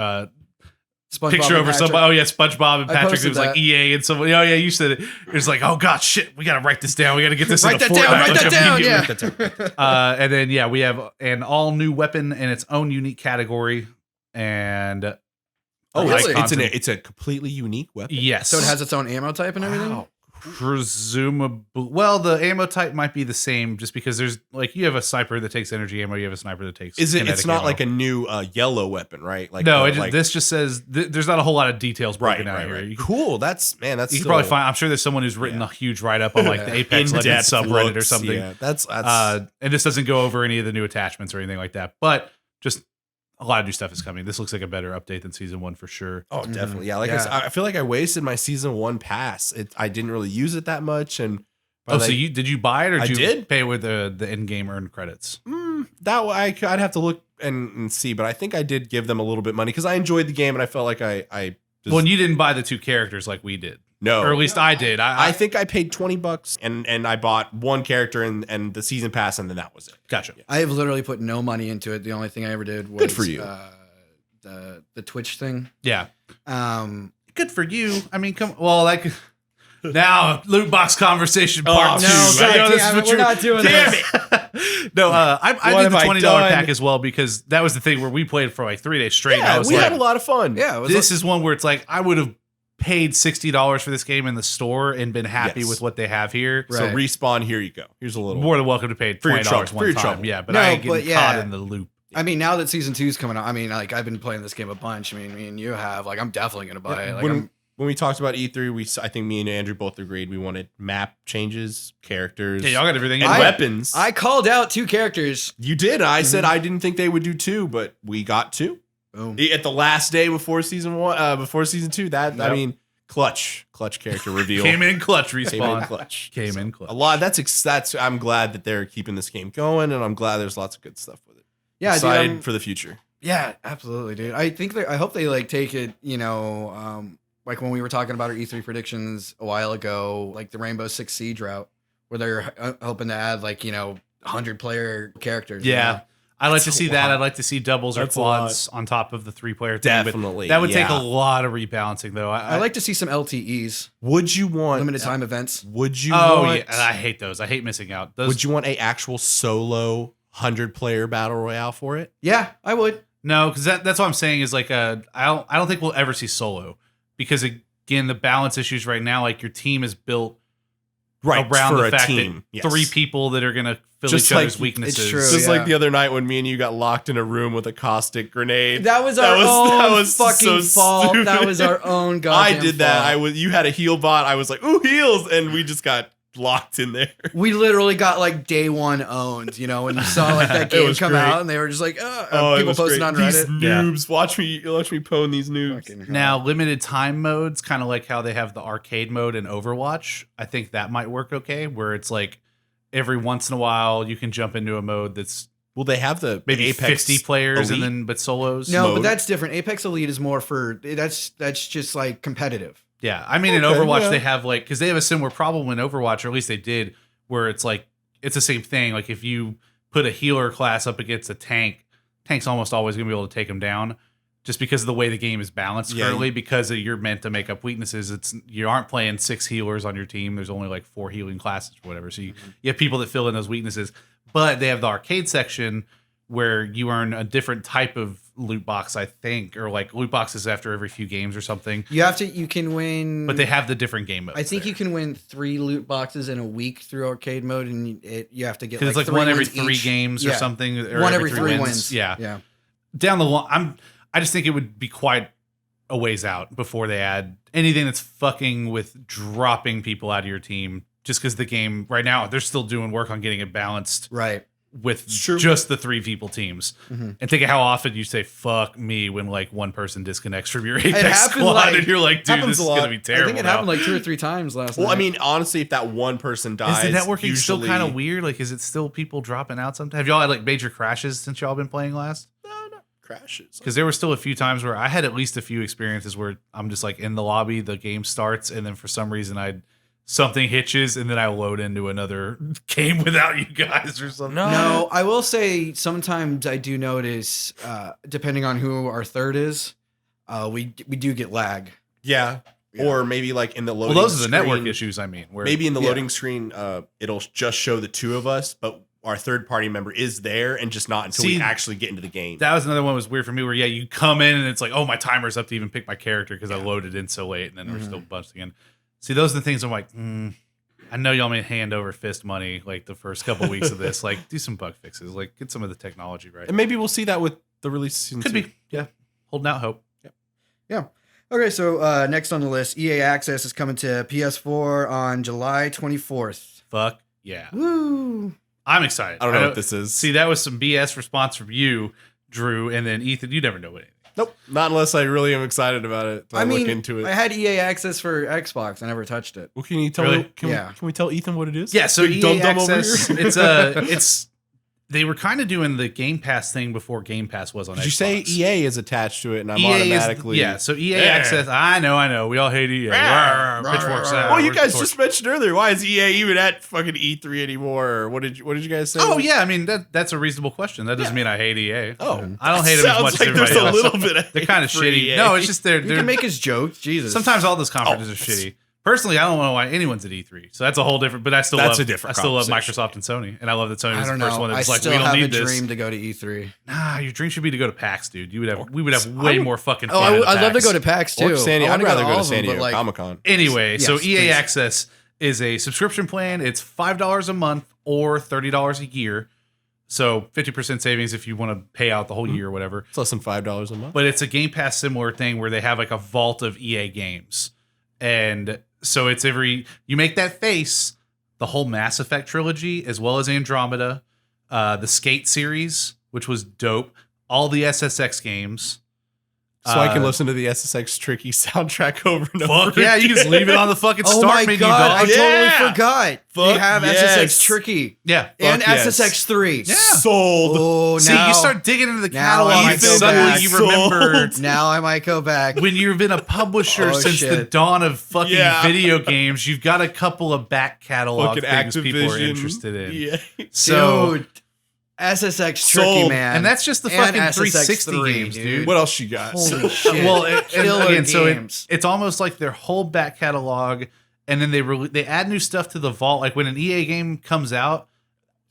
SpongeBob picture and over Patrick. somebody. Oh yeah, SpongeBob and I Patrick. It posted was like that. EA and somebody. Oh yeah, you said it. It was like, oh god, shit, we gotta write this down. We gotta get this. Write in a that down. Fortnite, Write like, that down. immediately. Yeah. And then we have an all new weapon in its own unique category, and Oh, Really? it's a completely unique weapon. yes, So it has its own ammo type and everything. Wow. presumably. Well, the ammo type might be the same, just because there's like you have a sniper that takes energy ammo, you have a sniper that takes. Is it? kinetic It's not ammo. like a new yellow weapon, right? Like no. the, This just says there's not a whole lot of details broken out here. You can, Cool. That's man. That's you can still probably find. I'm sure there's someone who's written a huge write up on like the Apex Legends in-depth subreddit or looks. something. Yeah, that's And this doesn't go over any of the new attachments or anything like that. But just a lot of new stuff is coming. This looks like a better update than season 1 for sure. oh, definitely. Yeah. Like Yeah. I feel like I wasted my season 1 pass. I didn't really use it that much, and Oh, so did you buy it or I did you did. pay with the in-game earned credits? That I'd have to look and see, but I think I did give them a little bit money because I enjoyed the game and I felt like I just, Well, and you didn't buy the 2 characters like we did. no, Or at least I did. I think I paid $20 and I bought one character and the season pass and then that was it. Gotcha. I have literally put no money into it. The only thing I ever did was Good for you. The Twitch thing. Yeah. Good for you. I mean, now loot box conversation part 2. no, I know this is what we're not doing damn this. it. No, I did the $20 pack as well because that was the thing where we played for like 3 days straight. Yeah, I was we like, had a lot of fun. Yeah, it was this is one where it's like I would have paid $60 for this game in the store and been happy Yes. with what they have here. Right. So respawn, here you go. Here's a little More than welcome to pay For your $20 trouble, for one your time. trouble. Yeah, but No, I ain't getting but yeah. caught in the loop. I mean, now that season 2 is coming out, I mean, like I've been playing this game a bunch. I mean, me and you have. Like, I'm definitely gonna buy it. Like, when we talked about E3, I think me and Andrew both agreed we wanted map changes, characters, Yeah, y'all got everything. and in weapons. I called out 2 characters. You did. I said I didn't think they would do 2, but we got 2 Boom. at the last day before season 1, before season 2. That I Yep. mean, clutch character reveal. Came in clutch Came in respawn. clutch. Came in clutch. A lot. That's. I'm glad that they're keeping this game going, and I'm glad there's lots of good stuff with it. Yeah, Excited dude, for the future. yeah, absolutely, dude. I hope they like take it. Like when we were talking about our E3 predictions a while ago, like the Rainbow Six Siege route, where they're hoping to add 100-player characters. Yeah. I'd like to That's a see that. lot. I'd like to see doubles or That's a quads on top of the 3-player thing. but Definitely, that would take yeah. a lot of rebalancing, though. I like to see some LTEs, Would you want limited time events. Would you? Oh, want, yeah. And I hate those. I hate missing out. Those, Would you want a actual solo 100-player battle royale for it? Yeah, I would. No, because that's what I'm saying is like I don't think we'll ever see solo because again the balance issues right now, like your team is built around for the a fact team. that 3 people that are gonna fill Just each other's like- weaknesses. it's true. Just Yeah. like the other night when me and you got locked in a room with a caustic grenade. That was That our was- that own was fucking so fault. stupid. That was our own I goddamn did that. fault. You had a heal bot. I was like, ooh, heals, and we just got locked in there. We literally got day 1 owned, when you saw that It game was come great. out and they were just like, it people was posting great. on These Reddit. noobs, watch me pwn these noobs. Fucking hell. Now, limited time modes, kind of like how they have the arcade mode in Overwatch. I think that might work okay, where it's like every once in a while you can jump into a mode that's Well, they have the maybe Apex 50 players Elite. and then but solos. No, mode. but that's different. Apex Elite is more for that's just like competitive. Yeah, I mean in Okay, Overwatch yeah. they have because they have a similar problem in Overwatch, or at least they did, where it's like it's the same thing. Like if you put a healer class up against a tank, tank's almost always gonna be able to take them down, just because of the way the game is balanced Yeah, currently. Because you're meant to make up weaknesses. You aren't playing 6 healers on your team. There's only 4 healing classes or whatever. So you have people that fill in those weaknesses. But they have the arcade section where you earn a different type of loot box, I think, or loot boxes after every few games or something. You can win. But they have the different game modes. I think there. you can win 3 loot boxes in a week through arcade mode, and you have to get Because it's 3 1 every wins 3 each. games or Yeah. something. Or 1 every 3 wins. Yeah. yeah. Down the line, I just think it would be quite a ways out before they add anything that's fucking with dropping people out of your team. Just because the game right now, they're still doing work on getting it balanced Right. with It's true. just the 3 people teams. Mhm. And think of how often you say "fuck me" when one person disconnects from your Apex happens, squad, and you're like, "Dude, happens this a is lot. gonna be terrible." I think it now. happened 2 or 3 times last Well, night. I mean, honestly, if that one person dies, Is the networking still usually- kind of weird? Is it still people dropping out sometimes? Have y'all had major crashes since y'all been playing last? No, not crashes. Because there were still a few times where I had at least a few experiences where I'm just in the lobby, the game starts, and then for some reason something hitches, and then I load into another game without you guys or something. No, I will say sometimes I do notice, depending on who our third is, we do get lag. Yeah. Yeah. Or maybe in the Well, loading those are the network screen- issues. I mean, where Maybe in the Yeah. loading screen, it'll just show the 2 of us, but our third party member is there and just not until we See, actually get into the game. that was another one that was weird for me. Where you come in and it's oh, my timer's up to even pick my character because I loaded in so late, and then we're still busting in. See, those are the things I'm I know y'all made hand over fist money the first couple weeks of this. Do some bug fixes, get some of the technology right. And maybe we'll see that with the release season Could 2. be, yeah. Holding out hope. Yeah. Okay, so next on the list, EA Access is coming to PS4 on July 24th. Fuck yeah, Woo! I'm excited. I don't know what this is. See, that was some BS response from you, Drew, and then Ethan. You never know what anything. Nope. Not unless I really am excited about it. I mean, look into it. I had EA access for Xbox. I never touched it. Well, can you tell Really? me? Can we tell Ethan what it is? Yeah, so Big EA dum-dum over Access, here? it's they were kind of doing the Game Pass thing before Game Pass was on Xbox. Did you say EA is attached to it, and I'm EA automatically so EA Access. I know. We all hate EA. Pitchforks out. Well, you guys Pitchforks. just mentioned earlier. Why is EA even at fucking E3 anymore? Or what did you guys say? Oh yeah, I mean that's a reasonable question. That doesn't mean I hate EA. Oh, I don't hate them as much sounds as like there's everybody a else. little bit. Of They're kind of hate for shitty. EA. No, it's just You they're can make his jokes. Jesus. sometimes all those conferences are that's- shitty. Personally, I don't know why anyone's at E3. So that's a whole different. But I still That's love. a different I still love conversation. Microsoft and Sony, and I love that Sony I was the don't first know. one that I was like, still we don't have a need this. dream to go to E3. Nah, your dream should be to go to PAX, dude. We would have way more fucking Oh, fun. at I'd love to PAX. go to PAX too. Or San Diego. I I'd wanna rather go all to of them, San but, Diego like, Comic Con. Anyway, so Yes, EA please. Access is a subscription plan. It's $5 a month or $30 a year. So 50% savings if you want to pay out the whole year or whatever. It's less than $5 a month. But it's a Game Pass similar thing where they have like a vault of EA games. And so it's you make that face, the whole Mass Effect trilogy, as well as Andromeda, the Skate series, which was dope, all the SSX games. So I can listen to the SSX Tricky soundtrack over and over. Fuck yeah, you can just leave it on the fucking Oh start my menu, god! I dog. totally Yeah! forgot. They Fuck have yes. SSX Tricky Yeah. and yes. SSX 3. Yeah. Sold. Oh, See, now, you start digging into the now I catalog might and go suddenly back. you remember now I might go back. when you've been a publisher Oh, since the shit. dawn of fucking Yeah. video games, you've got a couple of back catalog Fucking things people are Activision. interested in. Yeah. So, Dude, SSX Tricky, Sold. man. and that's just the And fucking SSX 360 3, games, dude. What else you got? Holy shit. Well, and Killer again, so games. it's almost like their whole back catalog, and then they add new stuff to the vault. Like when an EA game comes out,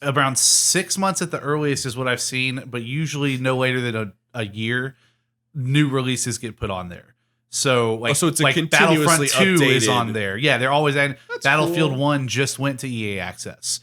around 6 months at the earliest is what I've seen, but usually no later than a year, new releases get put on there. So like, so it's a like continuously Battlefront 2 is updated- on there. Yeah, they're always adding. That's Battlefield cool. 1 just went to EA Access.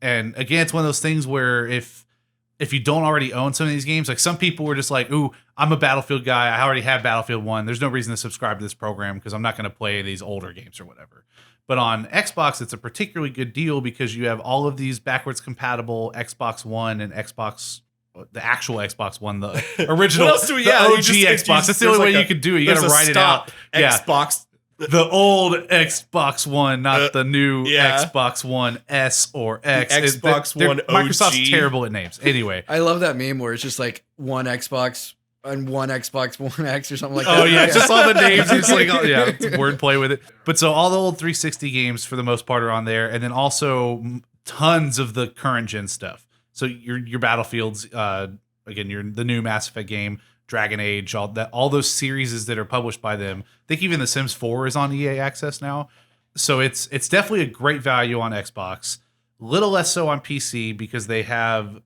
And again, it's one of those things where if you don't already own some of these games, like some people were just like, ooh, I'm a Battlefield guy. I already have Battlefield 1. There's no reason to subscribe to this program because I'm not going to play these older games or whatever. But on Xbox, it's a particularly good deal because you have all of these backwards compatible Xbox One and the actual Xbox One, the original, What else do we- the yeah, you OG just- Xbox. That's the only way you could do it. You got to write it out. Yeah. Xbox. The old Xbox One, not the new yeah. Xbox One S or X. Xbox One Microsoft's OG. terrible at names. Anyway. I love that meme where it's just like one Xbox and one Xbox One X or something like Oh that. yeah, just all the names. It's like it's wordplay with it. But so all the old 360 games for the most part are on there, and then also tons of the current gen stuff. So your Battlefields, again, the new Mass Effect game, Dragon Age, all those series that are published by them. I think even The Sims 4 is on EA Access now. So it's definitely a great value on Xbox. Little less so on PC because they have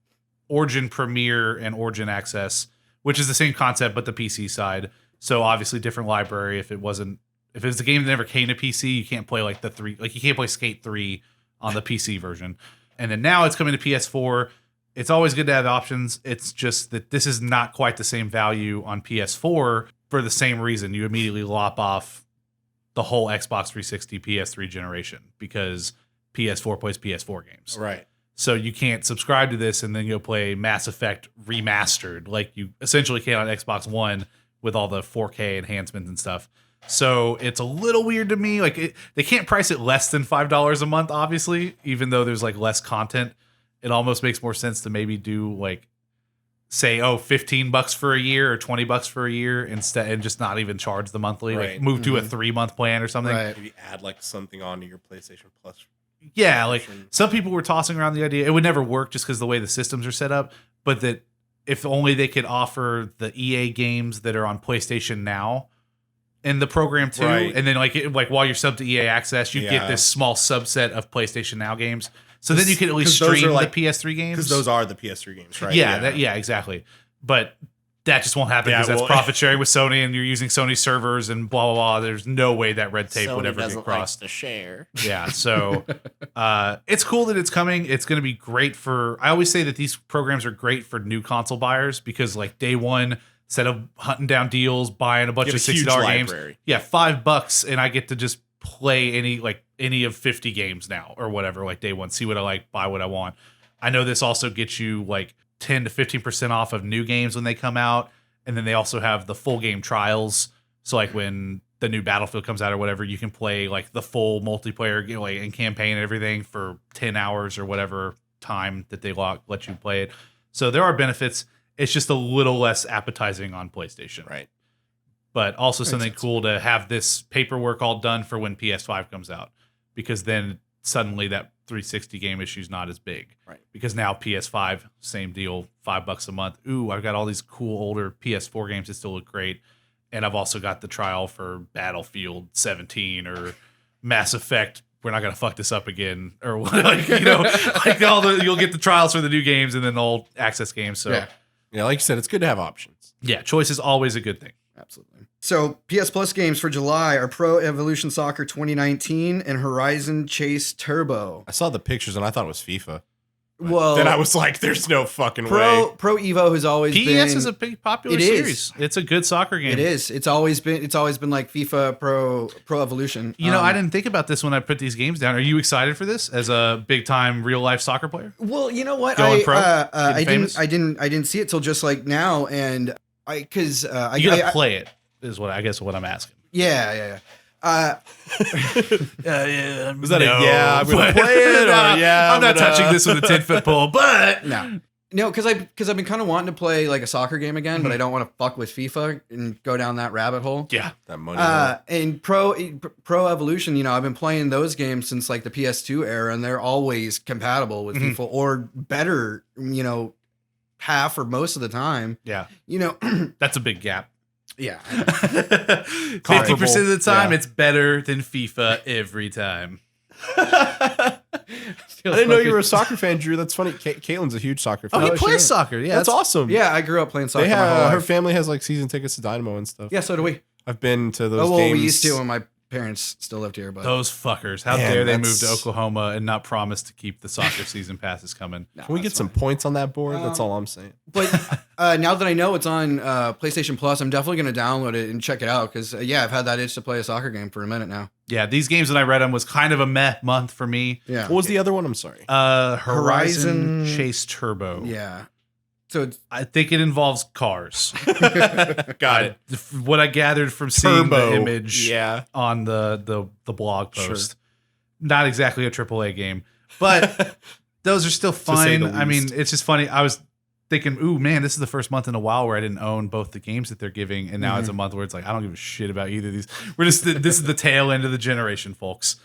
Origin Premier and Origin Access, which is the same concept but the PC side. So obviously different library. If it was a game that never came to PC, you can't play like you can't play Skate 3 on the PC version. And then now it's coming to PS4. It's always good to have options. It's just that this is not quite the same value on PS4 for the same reason. You immediately lop off the whole Xbox 360 PS3 generation because PS4 plays PS4 games. Right. So you can't subscribe to this and then go play Mass Effect Remastered like you essentially can on Xbox One with all the 4K enhancements and stuff. So it's a little weird to me. Like they can't price it less than $5 a month, obviously, even though there's like less content. It almost makes more sense to maybe do like say, $15 for a year or $20 for a year instead, and just not even charge the monthly. Right. Like move to a 3-month plan or something. Right. Maybe add like something onto your PlayStation Plus. Yeah, like some people were tossing around the idea. It would never work just because the way the systems are set up, but that if only they could offer the EA games that are on PlayStation Now in the program too. Right. And then like while you're sub to EA Access, you get this small subset of PlayStation Now games. So then you can at least 'cause those stream are like- the PS3 games. Because those are the PS3 games, right? Yeah, exactly. But that just won't happen Yeah, because that's well- profit sharing with Sony, and you're using Sony servers and blah blah blah. There's no way that red tape would ever get crossed. to share. Yeah, so it's cool that it's coming. It's going to be great for. I always say that these programs are great for new console buyers because like day one, instead of hunting down deals, buying a bunch Get of a huge $60 games, library. yeah, $5, and I get to just play any of 50 games now or whatever. Like day one, see what I like, buy what I want. I know this also gets you like 10 to 15% off of new games when they come out. And then they also have the full game trials. So like when the new Battlefield comes out or whatever, you can play like the full multiplayer and campaign and everything for 10 hours or whatever time that they let you play it. So there are benefits. It's just a little less appetizing on PlayStation. Right. But also Makes something sense. cool to have this paperwork all done for when PS5 comes out, because then suddenly that 360 game issue is not as big. Right. Because now PS5, same deal, $5 a month. Ooh, I've got all these cool older PS4 games that still look great. And I've also got the trial for Battlefield 17 or Mass Effect. We're not gonna fuck this up again, or like, like you'll get the trials for the new games and then the old access games. So Yeah, like you said, it's good to have options. yeah, choice is always a good thing. Absolutely. So PS Plus games for July are Pro Evolution Soccer 2019 and Horizon Chase Turbo. I saw the pictures and I thought it was FIFA. But Well, then I was like, "There's no fucking way." Pro Evo has always PES been. is a big popular It is. series. It's a good soccer game. It is. It's always been like FIFA Pro Evolution. I didn't think about this when I put these games down. Are you excited for this as a big time real life soccer player? Well, you know what? Going pro? I Getting didn't see it till just like now, and I You gotta play it. Is what what I'm asking. Yeah. Was that a yeah? I'm gonna play it, or yeah? I'm not touching this with a 10-foot pole, but No, because I've been kind of wanting to play like a soccer game again, but I don't want to fuck with FIFA and go down that rabbit hole. yeah, That money. And Pro Evolution, I've been playing those games since like the PS2 era, and they're always compatible with FIFA or better, half or most of the time. yeah. That's a big gap. Yeah. 50% of the time, it's better than FIFA every time. I didn't know you were a soccer fan, Drew. That's funny. Caitlin's a huge soccer fan. Oh, he Oh, plays sure. soccer. Yeah, That's awesome. Yeah, I grew up playing soccer. They my whole have her life. family has like season tickets to Dynamo and stuff. Yeah, so do we. I've been to those Oh, well, games. we used to when my parents still lived here, but Those fuckers. How Man, dare they move to that's- Oklahoma and not promise to keep the soccer season passes coming? no, Can we get that's some fine. points on that board? That's all I'm saying. But now that I know it's on PlayStation Plus, I'm definitely going to download it and check it out because I've had that itch to play a soccer game for a minute now. Yeah, these games that I read them was kind of a meh month for me. Yeah. What was the other one? I'm sorry. Horizon Horizon- Chase Turbo. Yeah. So it's I think it involves cars. Got it. What I gathered from seeing Turbo. the image Yeah. on the blog Sure. post. Not exactly a AAA game, but those are still say fine. the I mean, least. it's just funny. I was thinking, ooh, man, this is the first month in a while where I didn't own both the games that they're giving. And now it's a month where it's like, I don't give a shit about either of these. This is the tail end of the generation, folks.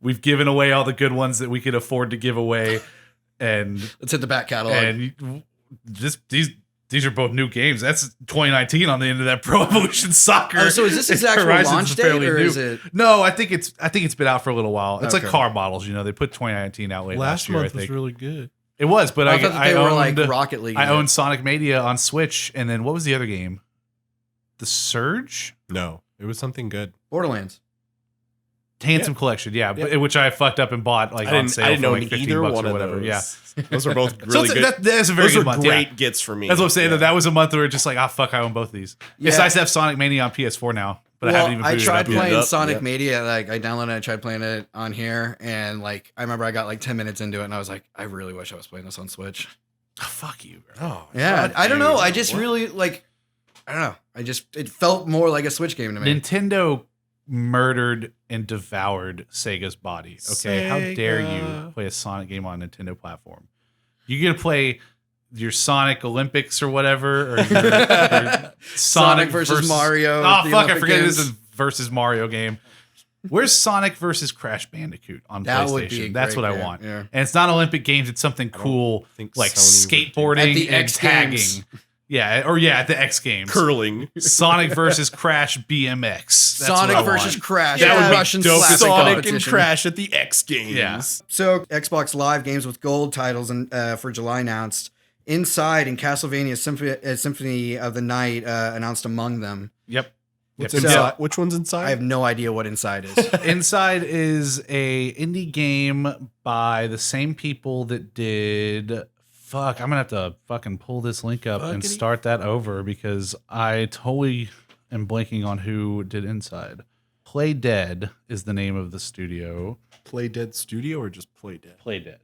We've given away all the good ones that we could afford to give away. And let's hit the back catalog. these are both new games. That's 2019 on the end of that Pro Evolution Soccer. Oh, so is this its actual Horizon's launch date, fairly or new. is it? No, I think it's been out for a little while. It's like Okay. car models, they put 2019 out late last year. I think really good. it was, but I thought that they were owned, like Rocket League. I owned Sonic Mania on Switch, and then what was the other game? The Surge? No, it was something good. Borderlands. Handsome Collection, yeah, but, which I fucked up and bought like on sale I didn't for know like 15 either bucks one or of whatever. those. Yeah. Those are both So really good. that's a very Those good are month. great Yeah. gets for me. That's what I'm saying. Yeah. That was a month where it's just like, fuck, I own both these. Yeah. It's nice to have Sonic Mania on PS4 now, but I haven't even I booted tried it up yet. playing Yep, Sonic yep. Mania. Like I downloaded it, I tried playing it on here, and like I remember I got like 10 minutes into it, and I was like, I really wish I was playing this on Switch. Oh, fuck you, bro. Oh, Yeah, God, I don't dude. know. I just What? really like. I don't know. It felt more like a Switch game to me. Nintendo murdered and devoured Sega's body. Okay, how dare you Sega. play a Sonic game on a Nintendo platform? You're gonna play your Sonic Olympics or whatever, or your Sonic versus Mario. Oh the fuck! I Olympic forget games. this is versus Mario game. Where's Sonic versus Crash Bandicoot on That PlayStation? would be a That's great what I game, want. yeah. And it's not Olympic games. It's something cool think like Sony would do that. skateboarding At the and X tagging. Games. Yeah, at the X Games. Curling. Sonic versus Crash BMX. That's Sonic what I versus want. Crash. That would be Russian dope as classic fuck. Sonic and competition. Crash at the X Games. Yeah. So Xbox Live games with gold titles for July announced. Inside and Castlevania Symphony of the Night announced among them. Yep. What's Yep. inside? Which one's inside? I have no idea what Inside is. Inside is a indie game by the same people that did. Fuck, I'm gonna have to fucking pull this link up and Fuckity. start that over because I totally am blanking on who did Inside. Play Dead is the name of the studio. Play Dead Studio or just Play Dead? Play Dead.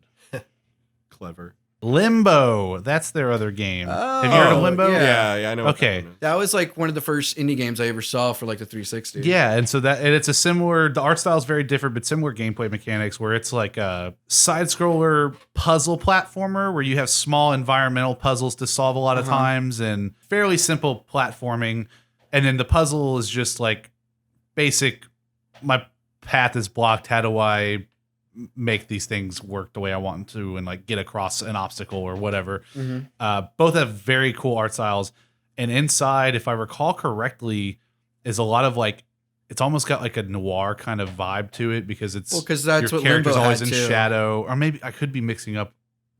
Clever. Limbo. That's their other game. Have you heard of Limbo? Yeah, I know. Okay. That was like one of the first indie games I ever saw for like the 360. Yeah, and so that and it's a similar. The art style is very different, but similar gameplay mechanics. Where it's like a side scroller puzzle platformer where you have small environmental puzzles to solve a lot of times, and fairly simple platforming. And then the puzzle is just like basic. My path is blocked. How do I make these things work the way I want them to, and like get across an obstacle or whatever? Both have very cool art styles. And inside, if I recall correctly, is a lot of like, it's almost got like a noir kind of vibe to it because it's because that's your what character's Limbo always had in too. shadow, or maybe I could be mixing up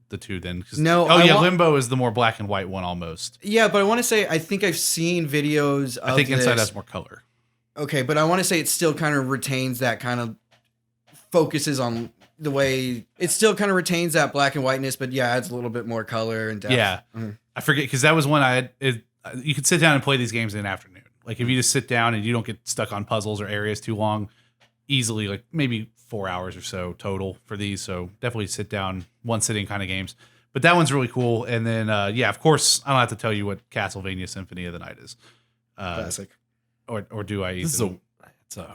the two then. No, Limbo is the more black and white one almost. Yeah, but I want to say I think I've seen videos of I think inside this. has more color. Okay, but I want to say it still kind of retains that kind of focuses on the way it still kind of retains that black and whiteness, but yeah, adds a little bit more color and depth. Yeah, I forget because that was one you could sit down and play these games in an afternoon. Like if you just sit down and you don't get stuck on puzzles or areas too long, easily like maybe 4 hours or so total for these. So definitely sit down, one sitting kind of games. But that one's really cool. And then yeah, of course, I don't have to tell you what Castlevania Symphony of the Night is. Classic. Or do I? It's a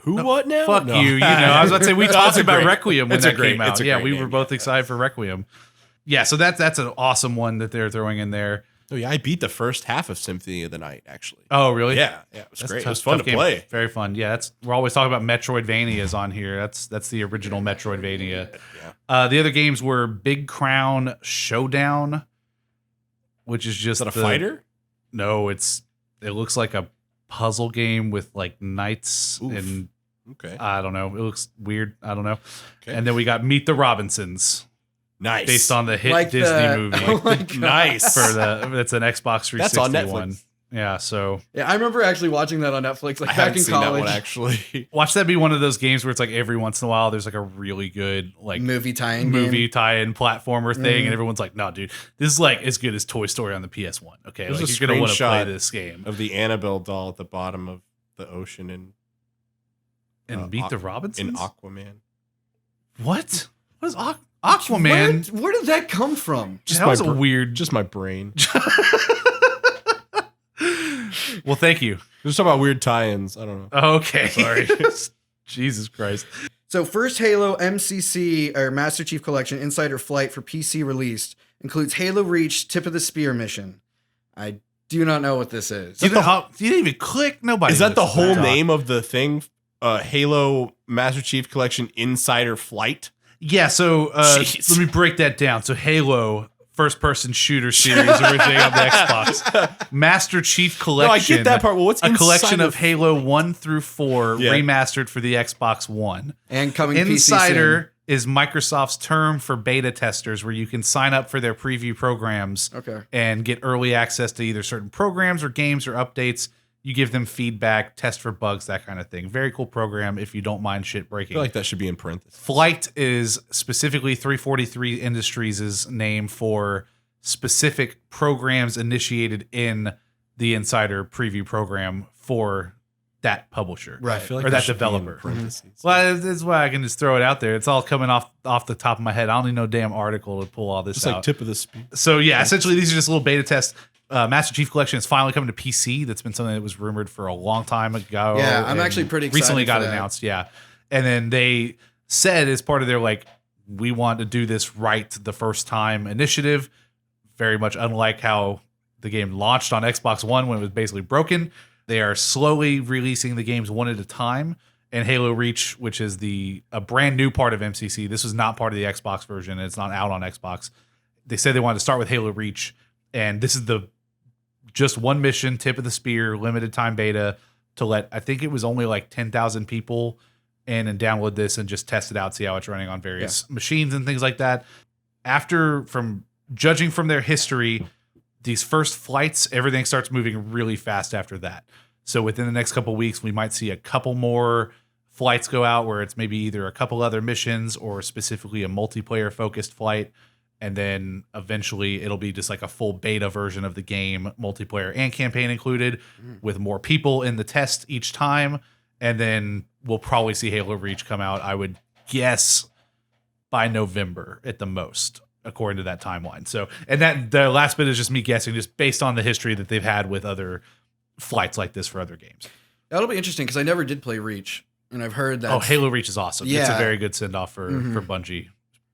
who what now? Fuck No. you. I was about to say we No, talked it's a about great- Requiem when it's a that great- came out. it's a Yeah, great we name, were both yeah. excited for Requiem. Yeah, so that's an awesome one that they're throwing in there. Oh yeah, I beat the first half of Symphony of the Night actually. Oh, really? Yeah, it was That's great. tough- It was fun tough to game. play. Very fun. Yeah, we're always talking about Metroidvanias on here. That's the original Metroidvania. Yeah. The other games were Big Crown Showdown, which is just Is that a fighter? No, it looks like a puzzle game with like knights Oof. and Okay. I don't know. It looks weird. I don't know. Okay. And then we got Meet the Robinsons, Nice. based on the hit Like Disney the- movie. Oh my God. Nice. For it's an Xbox 360 That's on Netflix. one. Yeah, so Yeah, I remember actually watching that on Netflix, like I back haven't in seen that college. one actually. watch that be one of those games where it's like every once in a while there's like a really good like Movie tie-in movie game. tie-in platformer thing, Mhm. and everyone's like, "No, dude, this is like as good as Toy Story on the PS1." Okay, There's like a you're gonna want to play screenshot this game of the Annabelle doll at the bottom of the ocean and Meet the Robinsons. in Aquaman. What? What is Aquaman? Where did that come from? That was a weird. Just my brain. Well, thank you. Just talk about weird tie-ins. I don't know. Okay, Sorry. Jesus Christ. So, first Halo MCC or Master Chief Collection Insider Flight for PC released includes Halo Reach Tip of the Spear mission. I do not know what this is. You didn't even click. Nobody. Is that the listens to whole that. name of the thing? Halo Master Chief Collection Insider Flight? Yeah, so Jeez. let me break that down. So Halo, first-person shooter series originating on the Xbox. Master Chief Collection. No, I get that part. Well, what's a collection Insider of Halo 1 through 4 Yeah. remastered for the Xbox One. And coming to PC Insider is Microsoft's term for beta testers where you can sign up for their preview programs soon. Okay. and get early access to either certain programs or games or updates. You give them feedback, test for bugs, that kind of thing. Very cool program if you don't mind shit I breaking. feel like that should be in parentheses. Flight is specifically 343 Industries' name for specific programs initiated in the Insider preview program for that publisher. I feel like Or that should be in developer. parentheses. Well, that's why I can just throw it out there. It's all coming off the top of my head. I don't need no damn article to pull all this Just out. like tip of the spear. So yeah, essentially these are just little beta tests. Master Chief Collection is finally coming to PC. That's been something that was rumored for a long time ago. Yeah, I'm and actually pretty excited recently got for that. announced. Yeah, and then they said as part of their like, we want to do this right the first time initiative. Very much unlike how the game launched on Xbox One when it was basically broken. They are slowly releasing the games one at a time. And Halo Reach, which is a brand new part of MCC. This was not part of the Xbox version. And it's not out on Xbox. They said they wanted to start with Halo Reach. And this is just one mission, tip of the spear, limited time beta to let, I think it was only like 10,000 people in and download this and just test it out, see how it's running on various machines and things like that. From judging from their history, these first flights, everything starts moving really fast after that. So within the next couple of weeks, we might see a couple more flights go out where it's maybe either a couple other missions or specifically a multiplayer focused flight. And then eventually it'll be just like a full beta version of the game, multiplayer and campaign included, with more people in the test each time. And then we'll probably see Halo Reach come out, I would guess, by November at the most. according to that timeline. So, and that the last bit is just me guessing, just based on the history that they've had with other flights like this for other games. That'll be interesting because I never did play Reach, and I've heard that. Oh, Halo Reach is awesome. It's a Yeah. very good send off for Bungie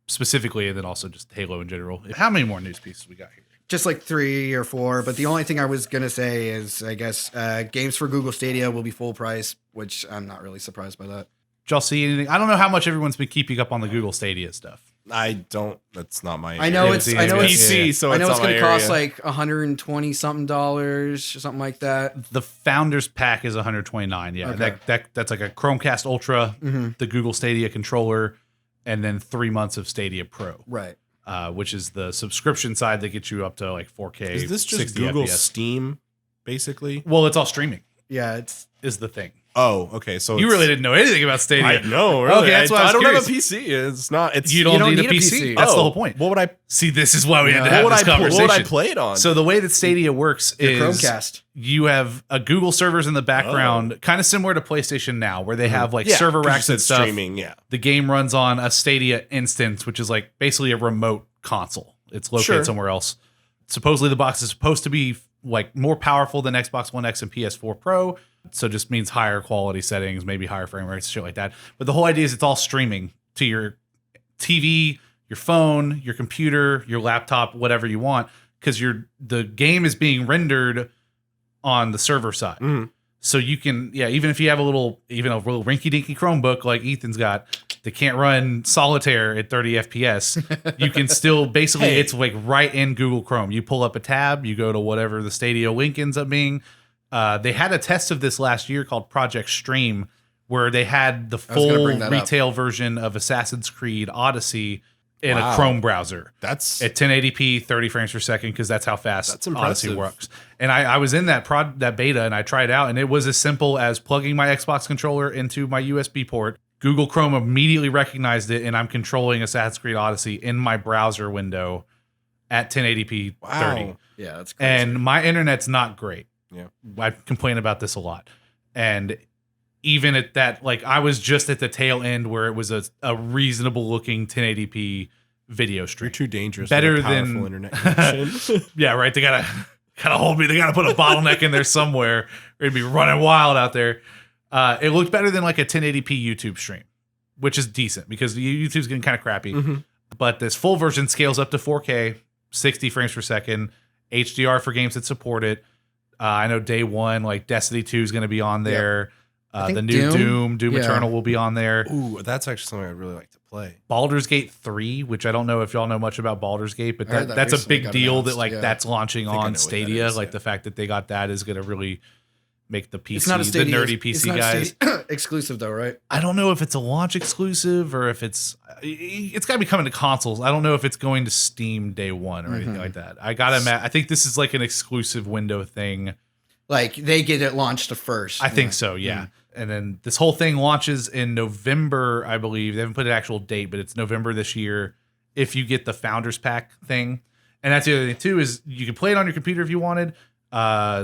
specifically, and then also just Halo in general. How many more news pieces we got here? Just like 3 or 4, but the only thing I was gonna say is, I guess games for Google Stadia will be full price, which I'm not really surprised by that. Did y'all see anything? I don't know how much everyone's been keeping up on the Google Stadia stuff. I don't. That's not my. I know area. it's PC, so I know it's it's not gonna my cost area. like $120 something or something like that. The Founders Pack is 129. Yeah, Okay. that's like a Chromecast Ultra, Mhm. the Google Stadia controller, and then 3 months of Stadia Pro, Right. which is the subscription side that gets you up to like 4K. Is this just 60 Google FPS. Steam, basically? Well, it's all streaming. Yeah, it's Is the thing. Oh, okay. So You really didn't know anything about Stadia. I know. Really. Okay, that's why I was don't have a curious. PC. It's not. It's You don't, don't need, need a a PC. PC. That's the Oh, whole point. What would I? See, this is why we had to Yeah. have What would this I? conversation. What would I play it on? So the way that Stadia works your is Chromecast. you have a Google servers in the background, kind of similar to PlayStation Now, where they have like Yeah, server 'cause you racks said and stuff. streaming. Yeah. The game runs on a Stadia instance, which is like basically a remote console. It's located Sure. somewhere else. Supposedly the box is supposed to be like more powerful than Xbox One X and PS4 Pro. So it just means higher quality settings, maybe higher frame rates, shit like that. But the whole idea is it's all streaming to your TV, your phone, your computer, your laptop, whatever you want, because the game is being rendered on the server side. Mhm. So you can, even if you have a little rinky dinky Chromebook like Ethan's got that can't run solitaire at 30 FPS, you can still basically, Hey. it's like right in Google Chrome. You pull up a tab, you go to whatever the Stadia link ends up being. They had a test of this last year called Project Stream, where they had the I was gonna full bring that up. retail version of Assassin's Creed Odyssey in a Wow. Chrome browser That's at 1080p, 30 frames per second, because that's how fast That's Odyssey impressive. works. And I was in that beta and I tried it out, and it was as simple as plugging my Xbox controller into my USB port. Google Chrome immediately recognized it, and I'm controlling Assassin's Creed Odyssey in my browser window at 1080p 30. wow. Yeah, that's crazy. And my internet's not great. Yeah. I complain about this a lot. And even at that, like I was just at the tail end where it was a reasonable looking 1080p video stream. You're too dangerous. Better with a powerful than- internet connection. Yeah, right. They gotta hold me. They gotta put a bottleneck in there somewhere. It'd be running wild out there. It looked better than like a 1080p YouTube stream, which is decent because YouTube's getting kind of crappy. Mhm. But this full version scales up to 4K, 60 frames per second, HDR for games that support it. I know day one, like Destiny 2 is going to be on there. I think The new Doom? Doom Yeah. Eternal will be on there. Ooh, that's actually something I'd really like to play. Baldur's Gate 3, which I don't know if y'all know much about Baldur's Gate, but I heard that that's a recently big got deal announced, that like yeah. that's launching I think I know on what that Stadia. is, Like yeah. the fact that they got that is going to really make the PC, it's not a Stadia, the nerdy PC it's not guys. Stadia exclusive though, right? I don't know if it's a launch exclusive or if it's got to be coming to consoles. I don't know if it's going to Steam day one or anything like that. I think this is like an exclusive window thing. Like they get it launched first. I think so, yeah. And then this whole thing launches in November, I believe. They haven't put an actual date, but it's November this year if you get the Founders Pack thing. And that's the other thing, too, is you can play it on your computer if you wanted.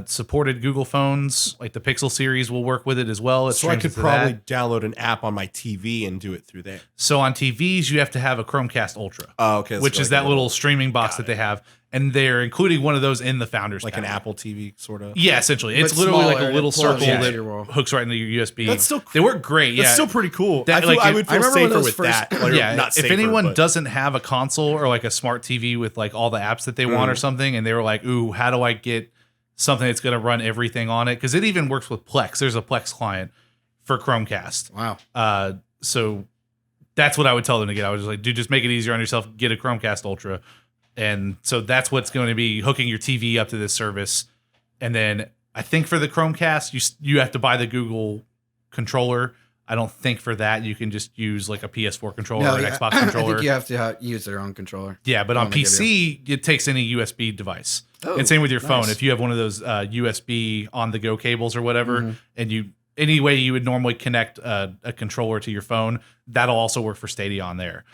Supported Google phones, like the Pixel series will work with it as well. It So I streams could into probably that. download an app on my TV and do it through there. So on TVs, you have to have a Chromecast Ultra, Oh, okay. which is that little streaming box that they have. And they're including one of those in the Founders like Pack. an Apple TV sort of. Yeah, essentially. It's But literally like smaller, a little it plugs circle into that your wall. hooks right into your USB. That's still They work great. That's Yeah. still pretty cool. That, I, feel, like, I it- would I feel remember when safer those with first- that. Or Yeah, not if safer, anyone but- doesn't have a console or like a smart TV with like all the apps that they want or something, and they were like, "Ooh, how do I get something that's going to run everything on it?" Because it even works with Plex. There's a Plex client for Chromecast. Wow. So that's what I would tell them to get. I was just like, dude, just make it easier on yourself. Get a Chromecast Ultra, and so that's what's going to be hooking your TV up to this service. And then I think for the Chromecast, you have to buy the Google controller. I don't think for that you can just use like a PS4 controller or an Xbox I controller. think you have to use their own controller. Yeah, but on Oh, they give PC, it takes any USB device. Oh, and same with your phone. nice. If you have one of those USB on the go cables or whatever, Mm-hmm. and any way you would normally connect a controller to your phone, that'll also work for Stadia on there.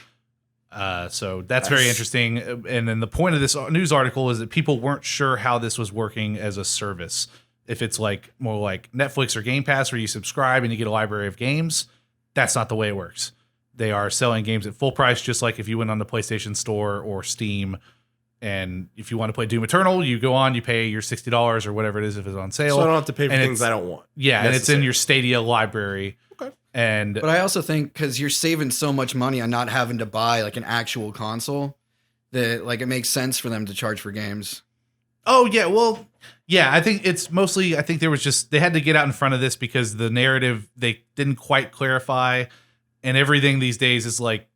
So that's very Nice. interesting. And then the point of this news article is that people weren't sure how this was working as a service. If it's like more like Netflix or Game Pass where you subscribe and you get a library of games, that's not the way it works. They are selling games at full price, just like if you went on the PlayStation Store or Steam. And if you want to play Doom Eternal, you go on, you pay your $60 or whatever it is if it's on sale. So I don't have to pay for And things I don't want. Yeah, and it's in your Stadia library. Okay. But I also think because you're saving so much money on not having to buy like an actual console, that like it makes sense for them to charge for games. Oh yeah, well, yeah, I think it's mostly. I think there was just they had to get out in front of this because the narrative they didn't quite clarify, and everything these days is like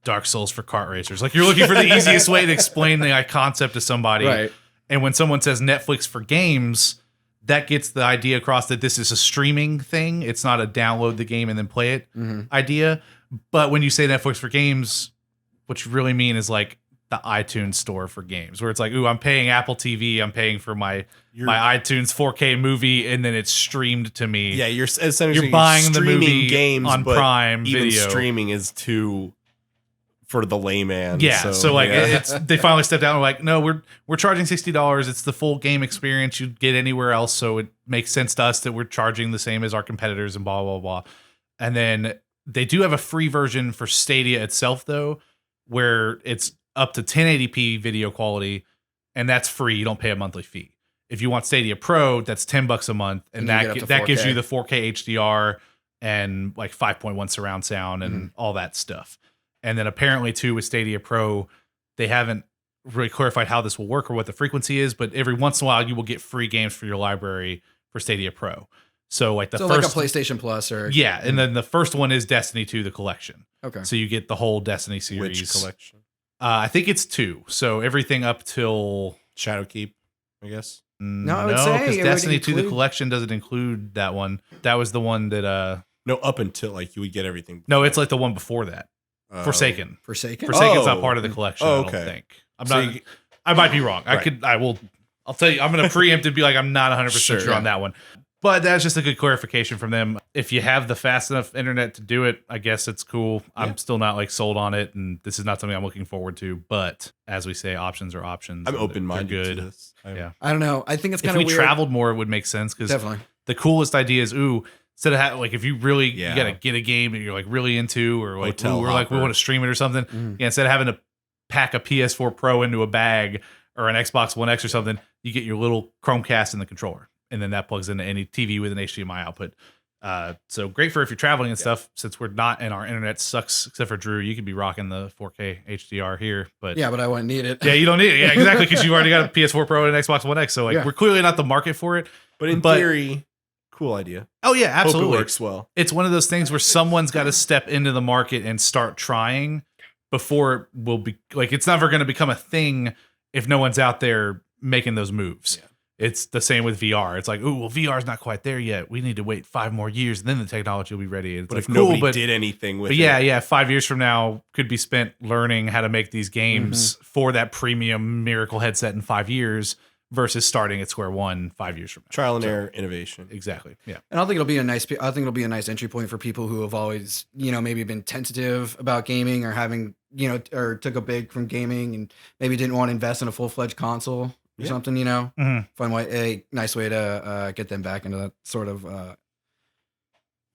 Dark Souls for kart racers. Like you're looking for the easiest way to explain the concept to somebody, Right. And when someone says Netflix for games, that gets the idea across that this is a streaming thing. It's not a download the game and then play it idea. But when you say Netflix for games, what you really mean is like the iTunes store for games, where it's like, ooh, I'm paying Apple TV, I'm paying for my iTunes 4K movie, and then it's streamed to me. Yeah, you're essentially you're buying the movie games on but Prime even Video. Streaming is too for the layman. Yeah, so like it's they finally stepped down and were like, no, we're charging $60. It's the full game experience you'd get anywhere else, so it makes sense to us that we're charging the same as our competitors and blah blah blah. And then they do have a free version for Stadia itself though, where it's up to 1080p video quality, and that's free. You don't pay a monthly fee. If you want Stadia Pro, that's $10 a month, and that gives you the 4K HDR and like 5.1 surround sound and all that stuff. And then apparently too with Stadia Pro, they haven't really clarified how this will work or what the frequency is, but every once in a while you will get free games for your library for Stadia Pro. So like first, like a PlayStation Plus or and then the first one is Destiny 2, the collection. Okay. So you get the whole Destiny series. Which collection? I think it's 2. So everything up till Shadowkeep, I guess. No, I would say because it would Destiny 2, the include- collection doesn't include that one. That was the one that No, up until like you would get everything. no, it's like the one before that. Forsaken. Forsaken. Forsaken's not part of the collection. Oh, I don't okay. think. I'm So not. I might be wrong. Right. I'll tell you. I'm going to preempt and be like, I'm not 100% sure on that one. But that's just a good clarification from them. If you have the fast enough internet to do it, I guess it's cool. I'm still not like sold on it, and this is not something I'm looking forward to. But as we say, options are options. I'm and open minded they're to good. this. Yeah. I don't know. I think it's If kind of we weird. traveled more, it would make sense because Definitely. the coolest idea is instead of like if you really you Yeah. gotta get a game that you're like really into or like Hotel we're like we hopper. want to stream it or something. Yeah, instead of having to pack a PS4 Pro into a bag or an Xbox One X or something, you get your little Chromecast and the controller, and then that plugs into any TV with an HDMI output. So great for if you're traveling and stuff. Since we're not and our internet sucks, except for Drew, you could be rocking the 4K HDR here. But Yeah, but I wouldn't need it. yeah, you don't need it. Yeah, exactly, because you've already got a PS4 Pro and an Xbox One X. So like Yeah. we're clearly not the market for it. But in theory, cool idea. Oh yeah, absolutely. Hope it works well. It's one of those things where someone's got to step into the market and start trying before it will be like it's never going to become a thing if no one's out there making those moves. Yeah. It's the same with VR. It's like, ooh, well, VR is not quite there yet. We need to wait 5 more years, and then the technology will be ready. It's But like, if nobody cool, did anything with but it. yeah, 5 years from now could be spent learning how to make these games for that premium miracle headset in 5 years versus starting at square one 5 years from now. Trial and error, innovation. Exactly. Yeah. And I think it'll be a nice. I think it'll be a nice entry point for people who have always, maybe been tentative about gaming or having, or took a break from gaming and maybe didn't want to invest in a full-fledged console or something. Fun way, a nice way to get them back into that sort of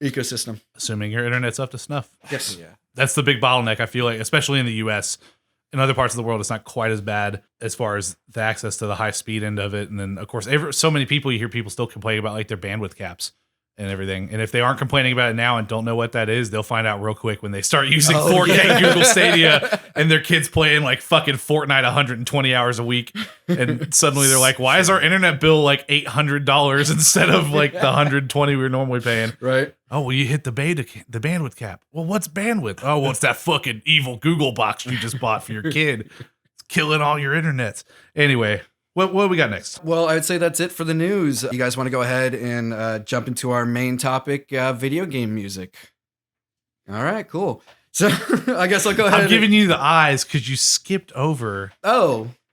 ecosystem. Assuming your internet's up to snuff. Yes. Yeah. That's the big bottleneck. I feel like, especially in the US. In other parts of the world, it's not quite as bad as far as the access to the high speed end of it. And then, of course, so many people, you hear people still complain about like their bandwidth caps and everything. And if they aren't complaining about it now and don't know what that is, they'll find out real quick when they start using 4K Google Stadia and their kids playing like fucking Fortnite 120 hours a week. And suddenly they're like, why is our internet bill like $800 instead of like the 120 we were normally paying? Right. Oh, well, you hit the bandwidth cap. Well, what's bandwidth? Oh, well, it's that fucking evil Google box you just bought for your kid. It's killing all your internets. Anyway, what do we got next? Well, I would say that's it for the news. You guys want to go ahead and jump into our main topic, video game music. All right, cool. So I guess I'll go ahead. I'm giving you the eyes because you skipped over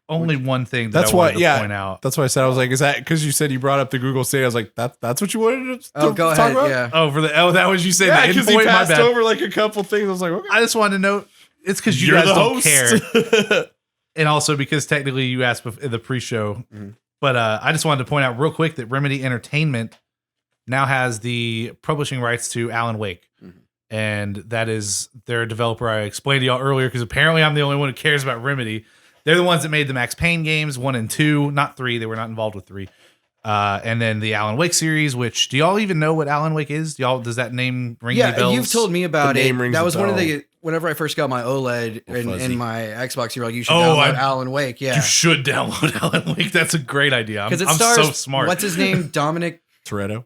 only one thing that That's I wanted why, to point out. That's why I said, I was like, is that because you said you brought up the Google Stadia? I was like, that's what you wanted to go talk ahead. about? Yeah. Oh, that was you saying Yeah, the because he endpoint? My passed bad. over like a couple things. I was like, okay. I just wanted to note it's because you You're guys the don't host. care. And also because technically you asked in the pre-show. But I just wanted to point out real quick that Remedy Entertainment now has the publishing rights to Alan Wake. and that is their developer I explained to y'all earlier, because apparently I'm the only one who cares about Remedy. They're the ones that made the Max Payne games 1 and 2, not 3. They were not involved with 3. And then the Alan Wake series, which, do y'all even know what Alan Wake is? Does that name ring any bells? You've told me about The name it. rings That a was one of bell. the, whenever I first got my OLED Fuzzy. and my Xbox, you were like, you should Oh, download I- Alan Wake. Yeah. You should download Alan Wake. That's a great idea. I'm Because it I'm stars, so smart. what's his name? Dominic, Toretto.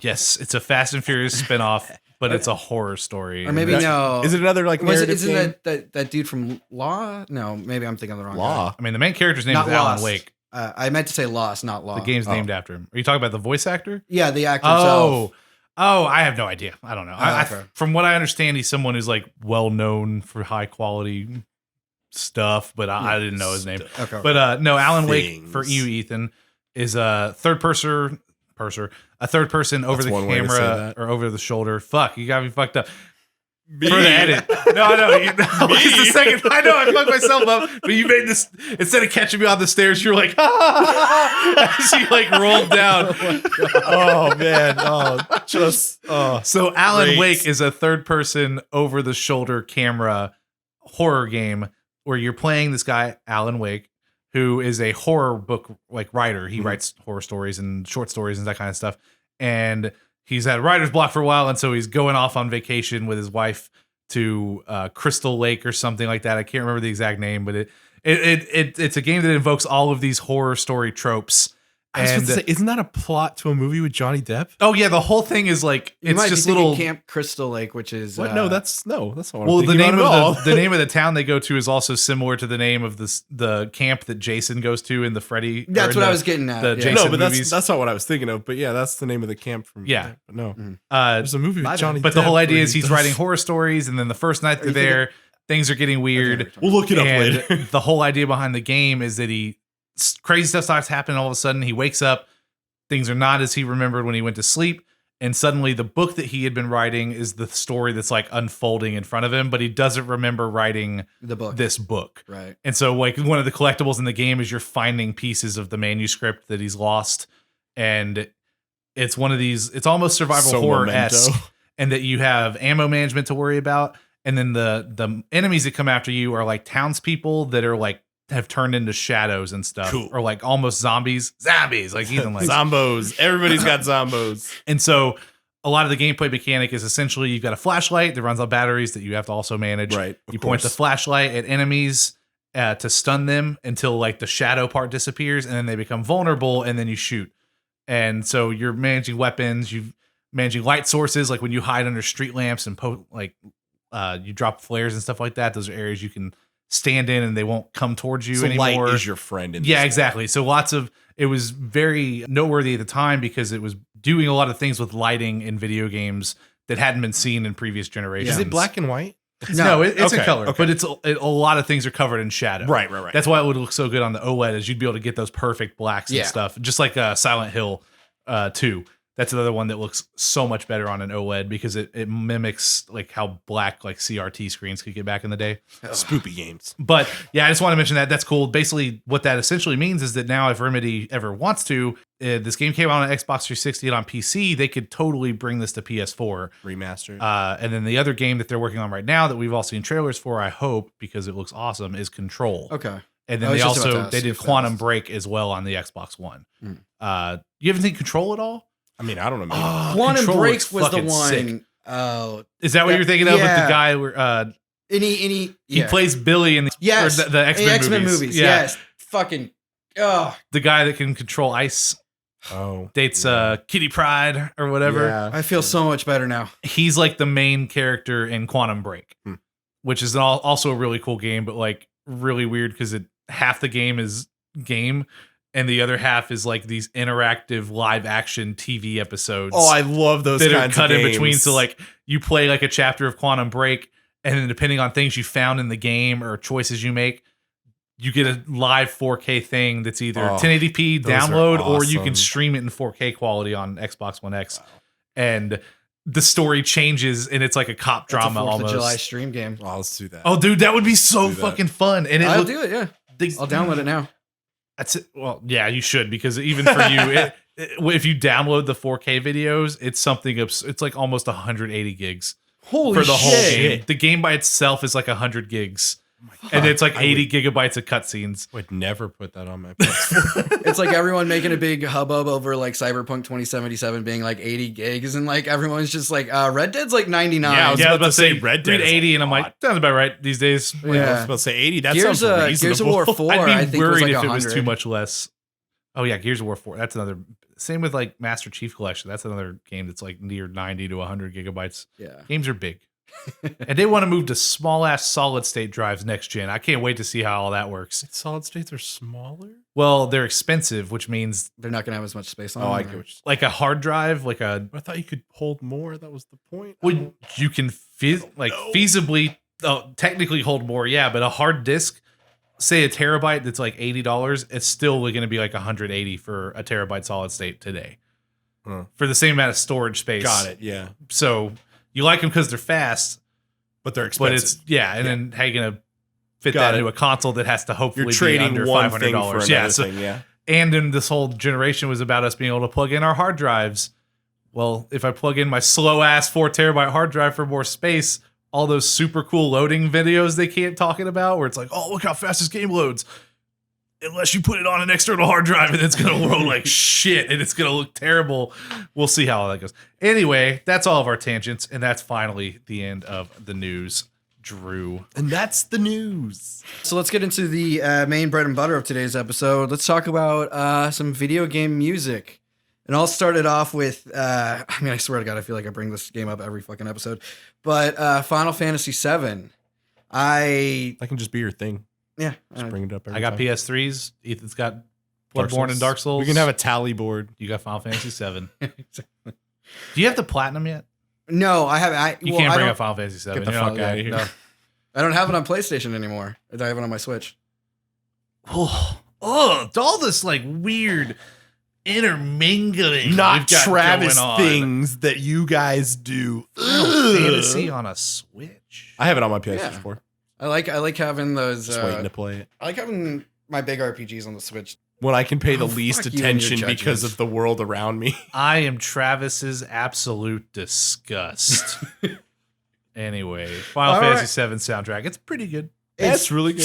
Yes, it's a Fast and Furious spinoff, but it's a horror story. or maybe And no. Is it another like Was it, narrative isn't game? that dude from Law? No, maybe I'm thinking of the wrong guy. Law? I mean, the main character's name Not is Alan Lost. Wake. I meant to say Lost, not Law. The game's Oh. named after him. Are you talking about the voice actor? Yeah, the actor himself. I have no idea. I don't know. Okay. From what I understand, he's someone who's like well known for high quality stuff, but I didn't know his name. Okay. But no, Alan Wake Things. for you, Ethan, is a third person over That's the one way to say camera that. or over the shoulder. Fuck, you got me fucked up. For the edit. No, I know. It's the second. I know. I fucked myself up. But you made this, instead of catching me on the stairs, you were like, as you like rolled down. Oh man. So Alan Great. Wake is a third person over the shoulder camera horror game where you're playing this guy, Alan Wake, who is a horror book like writer. He writes horror stories and short stories and that kind of stuff. And he's had writer's block for a while, and so he's going off on vacation with his wife to Crystal Lake or something like that. I can't remember the exact name, but it's a game that invokes all of these horror story tropes. I was supposed And to say, isn't that a plot to a movie with Johnny Depp? oh yeah, the whole thing is like You it's might just be thinking little. Camp Crystal Lake, which is What? No, that's not what Well, I'm the thinking name about at all. of the name of the town they go to is also similar to the name of the camp that Jason goes to in the Freddy. or that's in what I the- was getting at. the yeah. Jason no, but movies. that's not what I was thinking of. But yeah, that's the name of the camp from. Yeah. But no, Uh, there's a movie My with bad. Johnny. but the Depp whole where idea is he he's does- writing horror stories, and then the first night they're you there, things are getting weird. We'll look it up And later. the whole idea behind the game is that crazy stuff starts happening. All of a sudden, he wakes up. Things are not as he remembered when he went to sleep. And suddenly the book that he had been writing is the story that's like unfolding in front of him, but he doesn't remember writing The book. this book. Right. And so like one of the collectibles in the game is you're finding pieces of the manuscript that he's lost. And it's one of these, it's almost survival So horror-esque, Memento. and that you have ammo management to worry about. And then the enemies that come after you are like townspeople that are like have turned into shadows and stuff, Cool. or like almost zombies, like Ethan likes. Zombos. Everybody's got zombos. And so a lot of the gameplay mechanic is essentially you've got a flashlight that runs on batteries that you have to also manage. Right. of You point the course. flashlight at enemies to stun them until like the shadow part disappears, and then they become vulnerable, and then you shoot. And so you're managing weapons, you're managing light sources, like when you hide under street lamps and you drop flares and stuff like that. Those are areas you can stand in and they won't come towards you So anymore. light is your friend. In Yeah, this exactly. So it was very noteworthy at the time because it was doing a lot of things with lighting in video games that hadn't been seen in previous generations. Is it black and white? No, it's in Okay, color, okay. but a lot of things are covered in shadow. Right. That's why it would look so good on the OLED, is you'd be able to get those perfect blacks Yeah. and stuff, just like Silent Hill 2. That's another one that looks so much better on an OLED because it mimics like how black like CRT screens could get back in the day. Spoopy games. But yeah, I just want to mention that. That's cool. Basically, what that essentially means is that now if Remedy ever wants to, this game came out on Xbox 360 and on PC, they could totally bring this to PS4. Remastered. And then the other game that they're working on right now that we've all seen trailers for, I hope, because it looks awesome, is Control. Okay. And I then was they just about to also ask they did if that Quantum was- Break as well on the Xbox One. Mm. You haven't seen Control at all? I mean, I don't know. Maybe. Quantum Control Break looks was the fucking one. sick. Oh, Is that what Yeah, you're thinking of with yeah. the guy where he he plays Billy in the, yes or the X-Men movies? Yeah. Yes, fucking. Oh, The guy that can control ice. Oh, Dates yeah. Kitty Pryde or whatever. Yeah. I feel so much better now. He's like the main character in Quantum Break, Hmm. which is also a really cool game, but like really weird because half the game is game and the other half is like these interactive live action TV episodes. Oh, I love those that are kinds cut of in games. between. So like you play like a chapter of Quantum Break, and then depending on things you found in the game or choices you make, you get a live 4K thing that's either Oh, 1080p those are download or you can awesome. stream it in 4K quality on Xbox One X. And the story changes and it's like a cop That's a drama 4th almost. of July stream game. Oh, let's do that. Oh, dude, that would be so Do that. fucking fun. And I'll do it. Yeah, the- I'll download it now. That's it. Well, yeah, you should, because even for you, if you download the 4K videos, it's something. It's like almost 180 gigs. Holy for the whole shit. game. The game by itself is like 100 gigs. And it's like 80 gigabytes of cutscenes. Would never put that on my PS4. It's like everyone making a big hubbub over like Cyberpunk 2077 being like 80 gigs, and like everyone's just like, Red Dead's like 99. Yeah, I was about to say Red Dead is 80, a and I'm lot. like, sounds about right these days. I was Yeah. about to say 80. That Gears, sounds reasonable. Gears of War 4, I'd be I think, was worried like if 100. it was too much less. Oh yeah, Gears of War 4. That's another. Same with like Master Chief Collection. That's another game that's like near 90 to 100 gigabytes. Yeah. Games are big. And they want to move to small ass solid state drives next gen. I can't wait to see how all that works. Solid states are smaller? Well, they're expensive, which means They're not going to have as much space on Oh, them. I get what you're saying. like a hard drive, like a I thought you could hold more. That was the point. would you can feasibly technically hold more, yeah, but a hard disk, say a terabyte that's like $80, it's still going to be like 180 for a terabyte solid state today. For the same amount of storage space. Got it. Yeah. So you like them because they're fast, But they're but expensive. it's then how you gonna fit Got that it. into a console that has to hopefully You're trading be under one thing for $500? another Yeah, so thing. Yeah. and then this whole generation was about us being able to plug in our hard drives. Well, if I plug in my slow ass 4 terabyte hard drive for more space, all those super cool loading videos they keep talking about, where it's like, oh, look how fast this game loads. Unless you put it on an external hard drive, and it's gonna roll like shit, and it's gonna look terrible. We'll see how all that goes. Anyway, that's all of our tangents, and that's finally the end of the news. Drew. And that's the news. So let's get into the main bread and butter of today's episode. Let's talk about some video game music. And I'll start it off with, I swear to God, I feel like I bring this game up every fucking episode. But Final Fantasy VII. That can just be your thing. Yeah. Just bring it up every I got time. PS3s. Ethan's got Dark Bloodborne and Dark Souls. We can have a tally board. You got Final Fantasy VII. Do you have the platinum yet? No, I haven't. You can't bring up Final Fantasy VII. Get the You're fuck not- outta here. no. I don't have it on PlayStation anymore. I have it on my Switch. Oh, all this like weird intermingling. Not we've got Travis going on. things that you guys do. Final Fantasy on a Switch. I have it on my PS4. I like having those. Just waiting to play it. I like having my big RPGs on the Switch. When I can pay the Oh, least fuck you and your attention because judgments. of the world around me. I am Travis's absolute disgust. Anyway, Final All Fantasy VII soundtrack. It's pretty good. It's really good.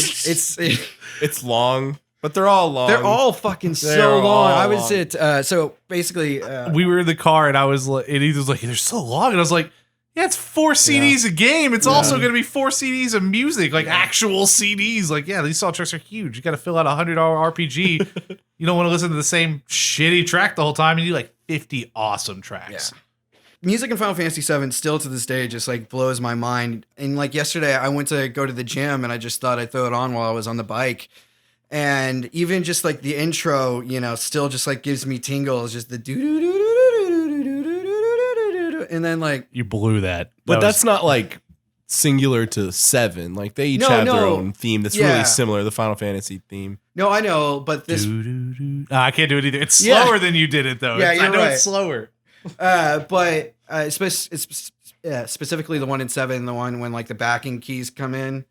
It's long, but they're all long. They're all fucking so They're long. all I was long. at so basically We were in the car and I was like, and he was like, they're so long. And I was like, yeah, it's 4 CDs a game. It's also going to be 4 CDs of music, like actual CDs. Like, yeah, these soundtracks are huge. You got to fill out a $100 RPG. You don't want to listen to the same shitty track the whole time. You need like 50 awesome tracks. music in Final Fantasy VII still to this day just like blows my mind. And like yesterday, I went to go to the gym and I just thought I'd throw it on while I was on the bike. And even just like the intro, still just like gives me tingles. Just the do do do do do do do do do do, and then like You blew that. But that's not like singular to 7. Like they each No, have their no. own theme that's Yeah. really similar, the Final Fantasy theme. no, I know, but this, I can't do it either. It's Yeah. slower than you did it though. Yeah, I you're know right. it's slower. but it's specifically the one in 7, the one when like the backing keys come in.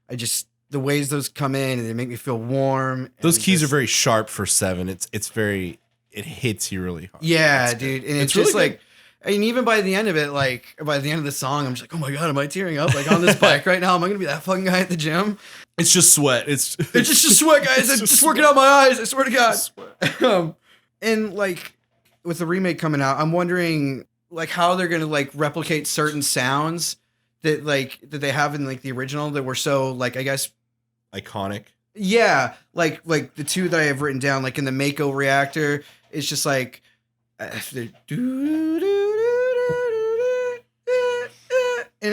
The ways those come in and they make me feel warm. Those and keys just- are very sharp for 7. It's very, it hits you really hard. Yeah, That's dude. good. And it's really just good. like, and even by the end of it, like by the end of the song, I'm just like, oh my God, am I tearing up? Like on this bike right now? Am I going to be that fucking guy at the gym? It's just sweat. It's Just sweat, guys. It's just working out my eyes. I swear to God. And like with the remake coming out, I'm wondering like how they're going to like replicate certain sounds that they have in like the original that were so like, I guess, iconic. yeah, like the two that I have written down, like in the Mako reactor, it's just like and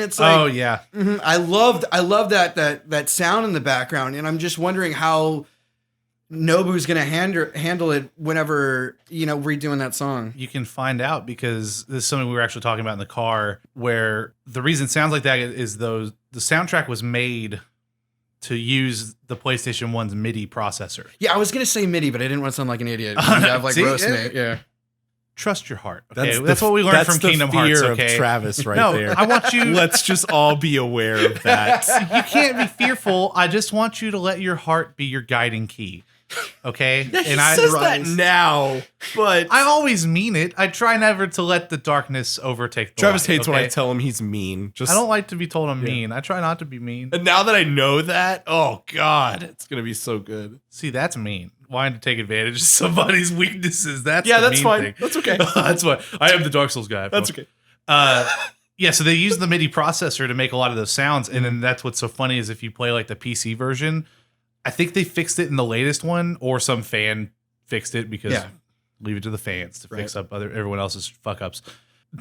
it's like, Oh yeah. mhm, I love that sound in the background, and I'm just wondering how Nobu's gonna handle it whenever redoing that song. You can find out because this is something we were actually talking about in the car, where the reason it sounds like that is the soundtrack was made to use the PlayStation 1's MIDI processor. Yeah, I was gonna say MIDI, but I didn't want to sound like an idiot. I have like See? roast Yeah. me. Yeah. Trust your heart. Okay, the- that's what we learned that's from the Kingdom fear Hearts. of Okay, Travis right no, there. I want you. Let's just all be aware of that. You can't be fearful. I just want you to let your heart be your guiding key. Okay, He and says that now, but I always mean it. I try never to let the darkness overtake the Travis light, hates when I okay? tell him he's mean. Just I don't like to be told I'm mean. I try not to be mean. And now that I know that, oh god, it's gonna be so good. See, that's mean. Wanting to take advantage of somebody's weaknesses. That's Yeah, the that's mean fine. thing. That's okay. That's what I am the Dark Souls guy. That's okay. Yeah, so they use the MIDI processor to make a lot of those sounds, and then that's what's so funny is if you play like the PC version, I think they fixed it in the latest one, or some fan fixed it because leave it to the fans to fix up everyone else's fuck ups.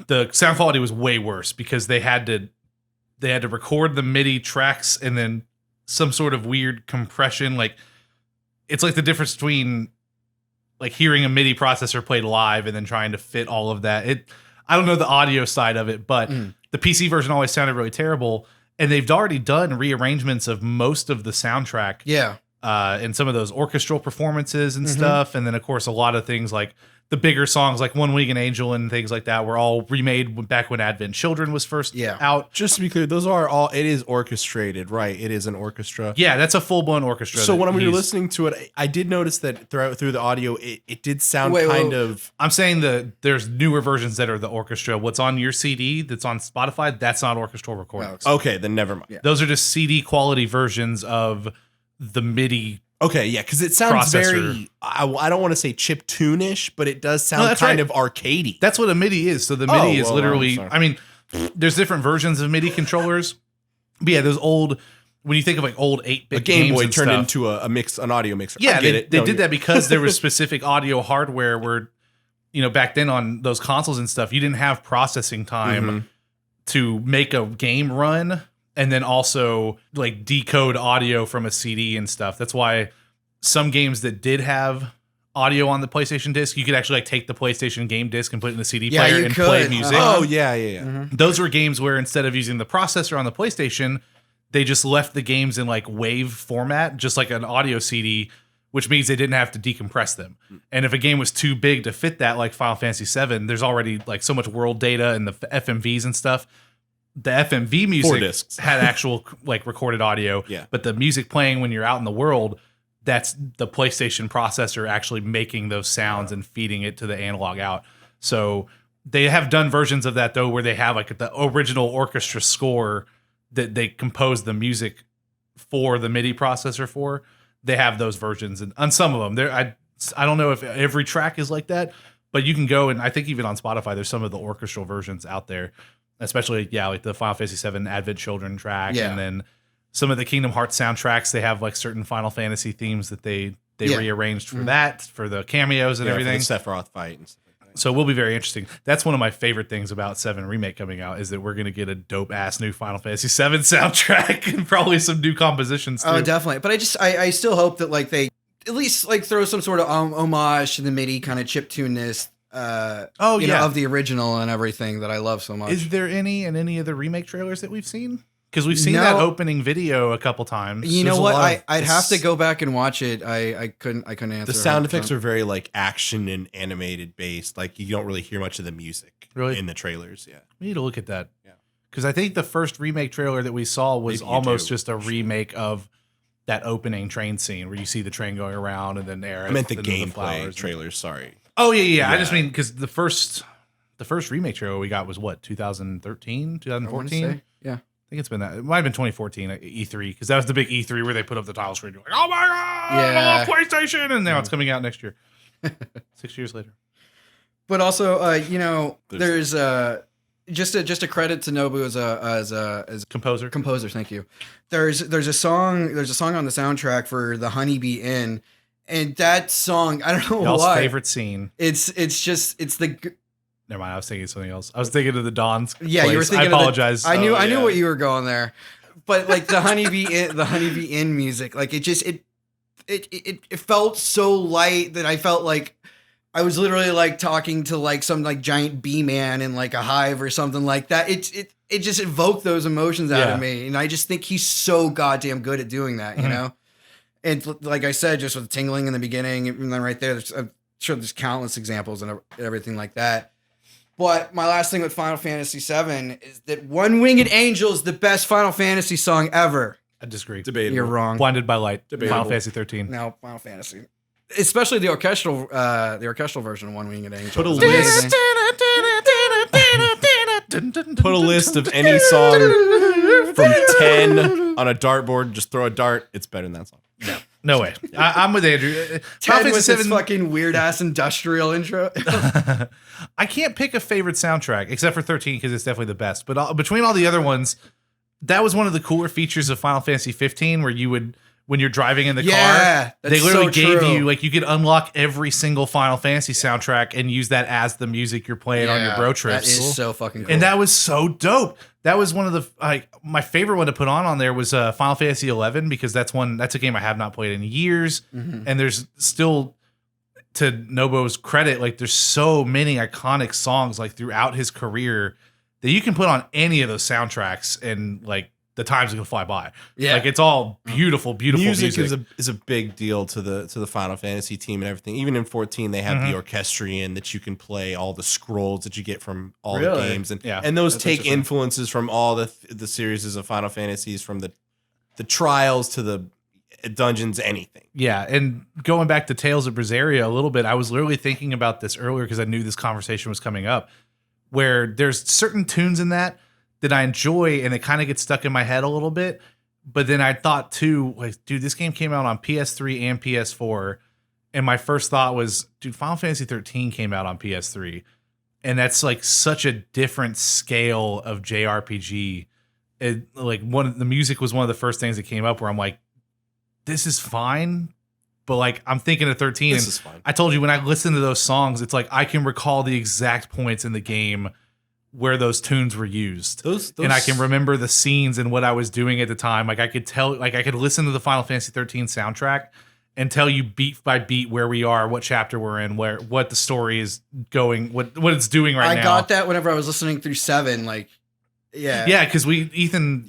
The sound quality was way worse because they had to record the MIDI tracks and then some sort of weird compression. Like it's like the difference between like hearing a MIDI processor played live and then trying to fit all of that. I don't know the audio side of it, but the PC version always sounded really terrible. And they've already done rearrangements of most of the soundtrack. Yeah. And some of those orchestral performances and stuff. And then, of course, a lot of things like the bigger songs like One Winged Angel and things like that were all remade back when Advent Children was first out. Just to be clear, those are all, it is orchestrated, right? It is an orchestra. Yeah, that's a full-blown orchestra. So when we were listening to it, I did notice that through the audio, it did sound of... I'm saying that there's newer versions that are the orchestra. What's on your CD that's on Spotify, that's not orchestral recordings. Okay, then never mind. Yeah. Those are just CD quality versions of the MIDI. Okay, yeah, because it sounds processor. very, I don't want to say chiptune-ish, but it does sound kind of arcadey. That's what a MIDI is. So the MIDI is literally, I'm sorry. I mean, there's different versions of MIDI controllers. But yeah, those old, when you think of like old 8-bit A Game Boy and turned stuff, into an audio mixer. yeah, I get they it. No, did that because there was specific audio hardware where, you know, back then on those consoles and stuff, you didn't have processing time to make a game run and then also like decode audio from a CD and stuff. That's why some games that did have audio on the PlayStation disc, you could actually like take the PlayStation game disc and put it in the CD player and play music. Oh, yeah. Those were games where instead of using the processor on the PlayStation, they just left the games in like wave format, just like an audio CD, which means they didn't have to decompress them. And if a game was too big to fit that, like Final Fantasy VII, there's already like so much world data and the FMVs and stuff. The FMV music had actual like recorded audio, but the music playing when you're out in the world, that's the PlayStation processor actually making those sounds and feeding it to the analog out. So they have done versions of that though, where they have like the original orchestra score that they composed the music for the MIDI processor for. They have those versions, and on some of them, I don't know if every track is like that, but you can go and I think even on Spotify, there's some of the orchestral versions out there, especially like the Final Fantasy VII Advent Children track, and then some of the Kingdom Hearts soundtracks. They have like certain Final Fantasy themes that they rearranged for that, for the cameos and everything. For the Sephiroth fight and stuff. So it will be very interesting. That's one of my favorite things about 7 Remake coming out is that we're going to get a dope ass new Final Fantasy 7 soundtrack and probably some new compositions too. Oh, definitely. But I still hope that like they at least like throw some sort of homage to the MIDI kind of chiptuneness of the original and everything that I love so much. Is there any in any of the remake trailers that we've seen? Because we've seen that opening video a couple times. You know what? I'd have to go back and watch it. I couldn't answer. The sound effects are very like action and animated based. Like you don't really hear much of the music in the trailers. Yeah, we need to look at that. Yeah, because I think the first remake trailer that we saw was almost just a remake of that opening train scene where you see the train going around and then I meant the gameplay trailers. Sorry. Oh yeah. I just mean because the first remake trailer we got was what 2013, 2014. Yeah. I think it's been that. It might have been 2014 at E3 because that was the big E3 where they put up the title screen. You're like, oh my god, PlayStation, and now it's coming out next year, 6 years later. But also, there's just a credit to Nobu as composer. Composer, thank you. There's a song on the soundtrack for the Honeybee Inn, and that song I don't know Y'all's why. favorite scene. It's the. Never mind. I was thinking of something else. I was thinking of the Don's. Yeah, place. you were thinking. I apologize. I knew what you were going there, but like the Honeybee Inn music, like it felt so light that I felt like I was literally like talking to like some like giant bee man in like a hive or something like that. It just evoked those emotions out of me, and I just think he's so goddamn good at doing that, you know. And like I said, just with tingling in the beginning, and then right there, I'm sure there's countless examples and everything like that. But my last thing with Final Fantasy VII is that One Winged Angel is the best Final Fantasy song ever. I disagree. Debatable. You're wrong. Blinded by Light. Debatable. Final Fantasy 13. No, Final Fantasy. especially the orchestral version of One Winged Angel. Put a is list. amazing. Put a list of any song from 10 on a dartboard. Just throw a dart. It's better than that song. No way. I'm with Andrew. Final 10 Fantasy with this VII fucking weird ass industrial intro. I can't pick a favorite soundtrack except for 13 because it's definitely the best. But between all the other ones, that was one of the cooler features of Final Fantasy 15 where you would, when you're driving in the car, they literally gave you, like, you could unlock every single Final Fantasy soundtrack and use that as the music you're playing on your bro trips. That is so fucking cool. And that was so dope. That was one of the, my favorite one to put on there was Final Fantasy 11 because that's a game I have not played in years. Mm-hmm. And there's still, to Nobuo's credit, like there's so many iconic songs like throughout his career that you can put on any of those soundtracks and like the time's gonna fly by. Yeah. Like it's all beautiful music. Is a big deal to the Final Fantasy team and everything. Even in 14, they have the orchestrion that you can play, all the scrolls that you get from all the games, and those That's take influences from all the series of Final Fantasies, from the trials to the dungeons, anything. Yeah, and going back to Tales of Berseria a little bit, I was literally thinking about this earlier because I knew this conversation was coming up, where there's certain tunes in that I enjoy and it kind of gets stuck in my head a little bit. But then I thought too, like, dude, this game came out on PS3 and PS4. And my first thought was, dude, Final Fantasy 13 came out on PS3. And that's like such a different scale of JRPG. It, like, the music was one of the first things that came up where I'm like, this is fine. But like, I'm thinking of 13. This is fine. I told you when I listen to those songs, it's like I can recall the exact points in the game where those tunes were used. And I can remember the scenes and what I was doing at the time. Like I could tell, like I could listen to the Final Fantasy 13 soundtrack and tell you beat by beat where we are, what chapter we're in, what the story is going, what it's doing right now. I got that whenever I was listening through 7, like, yeah, because Ethan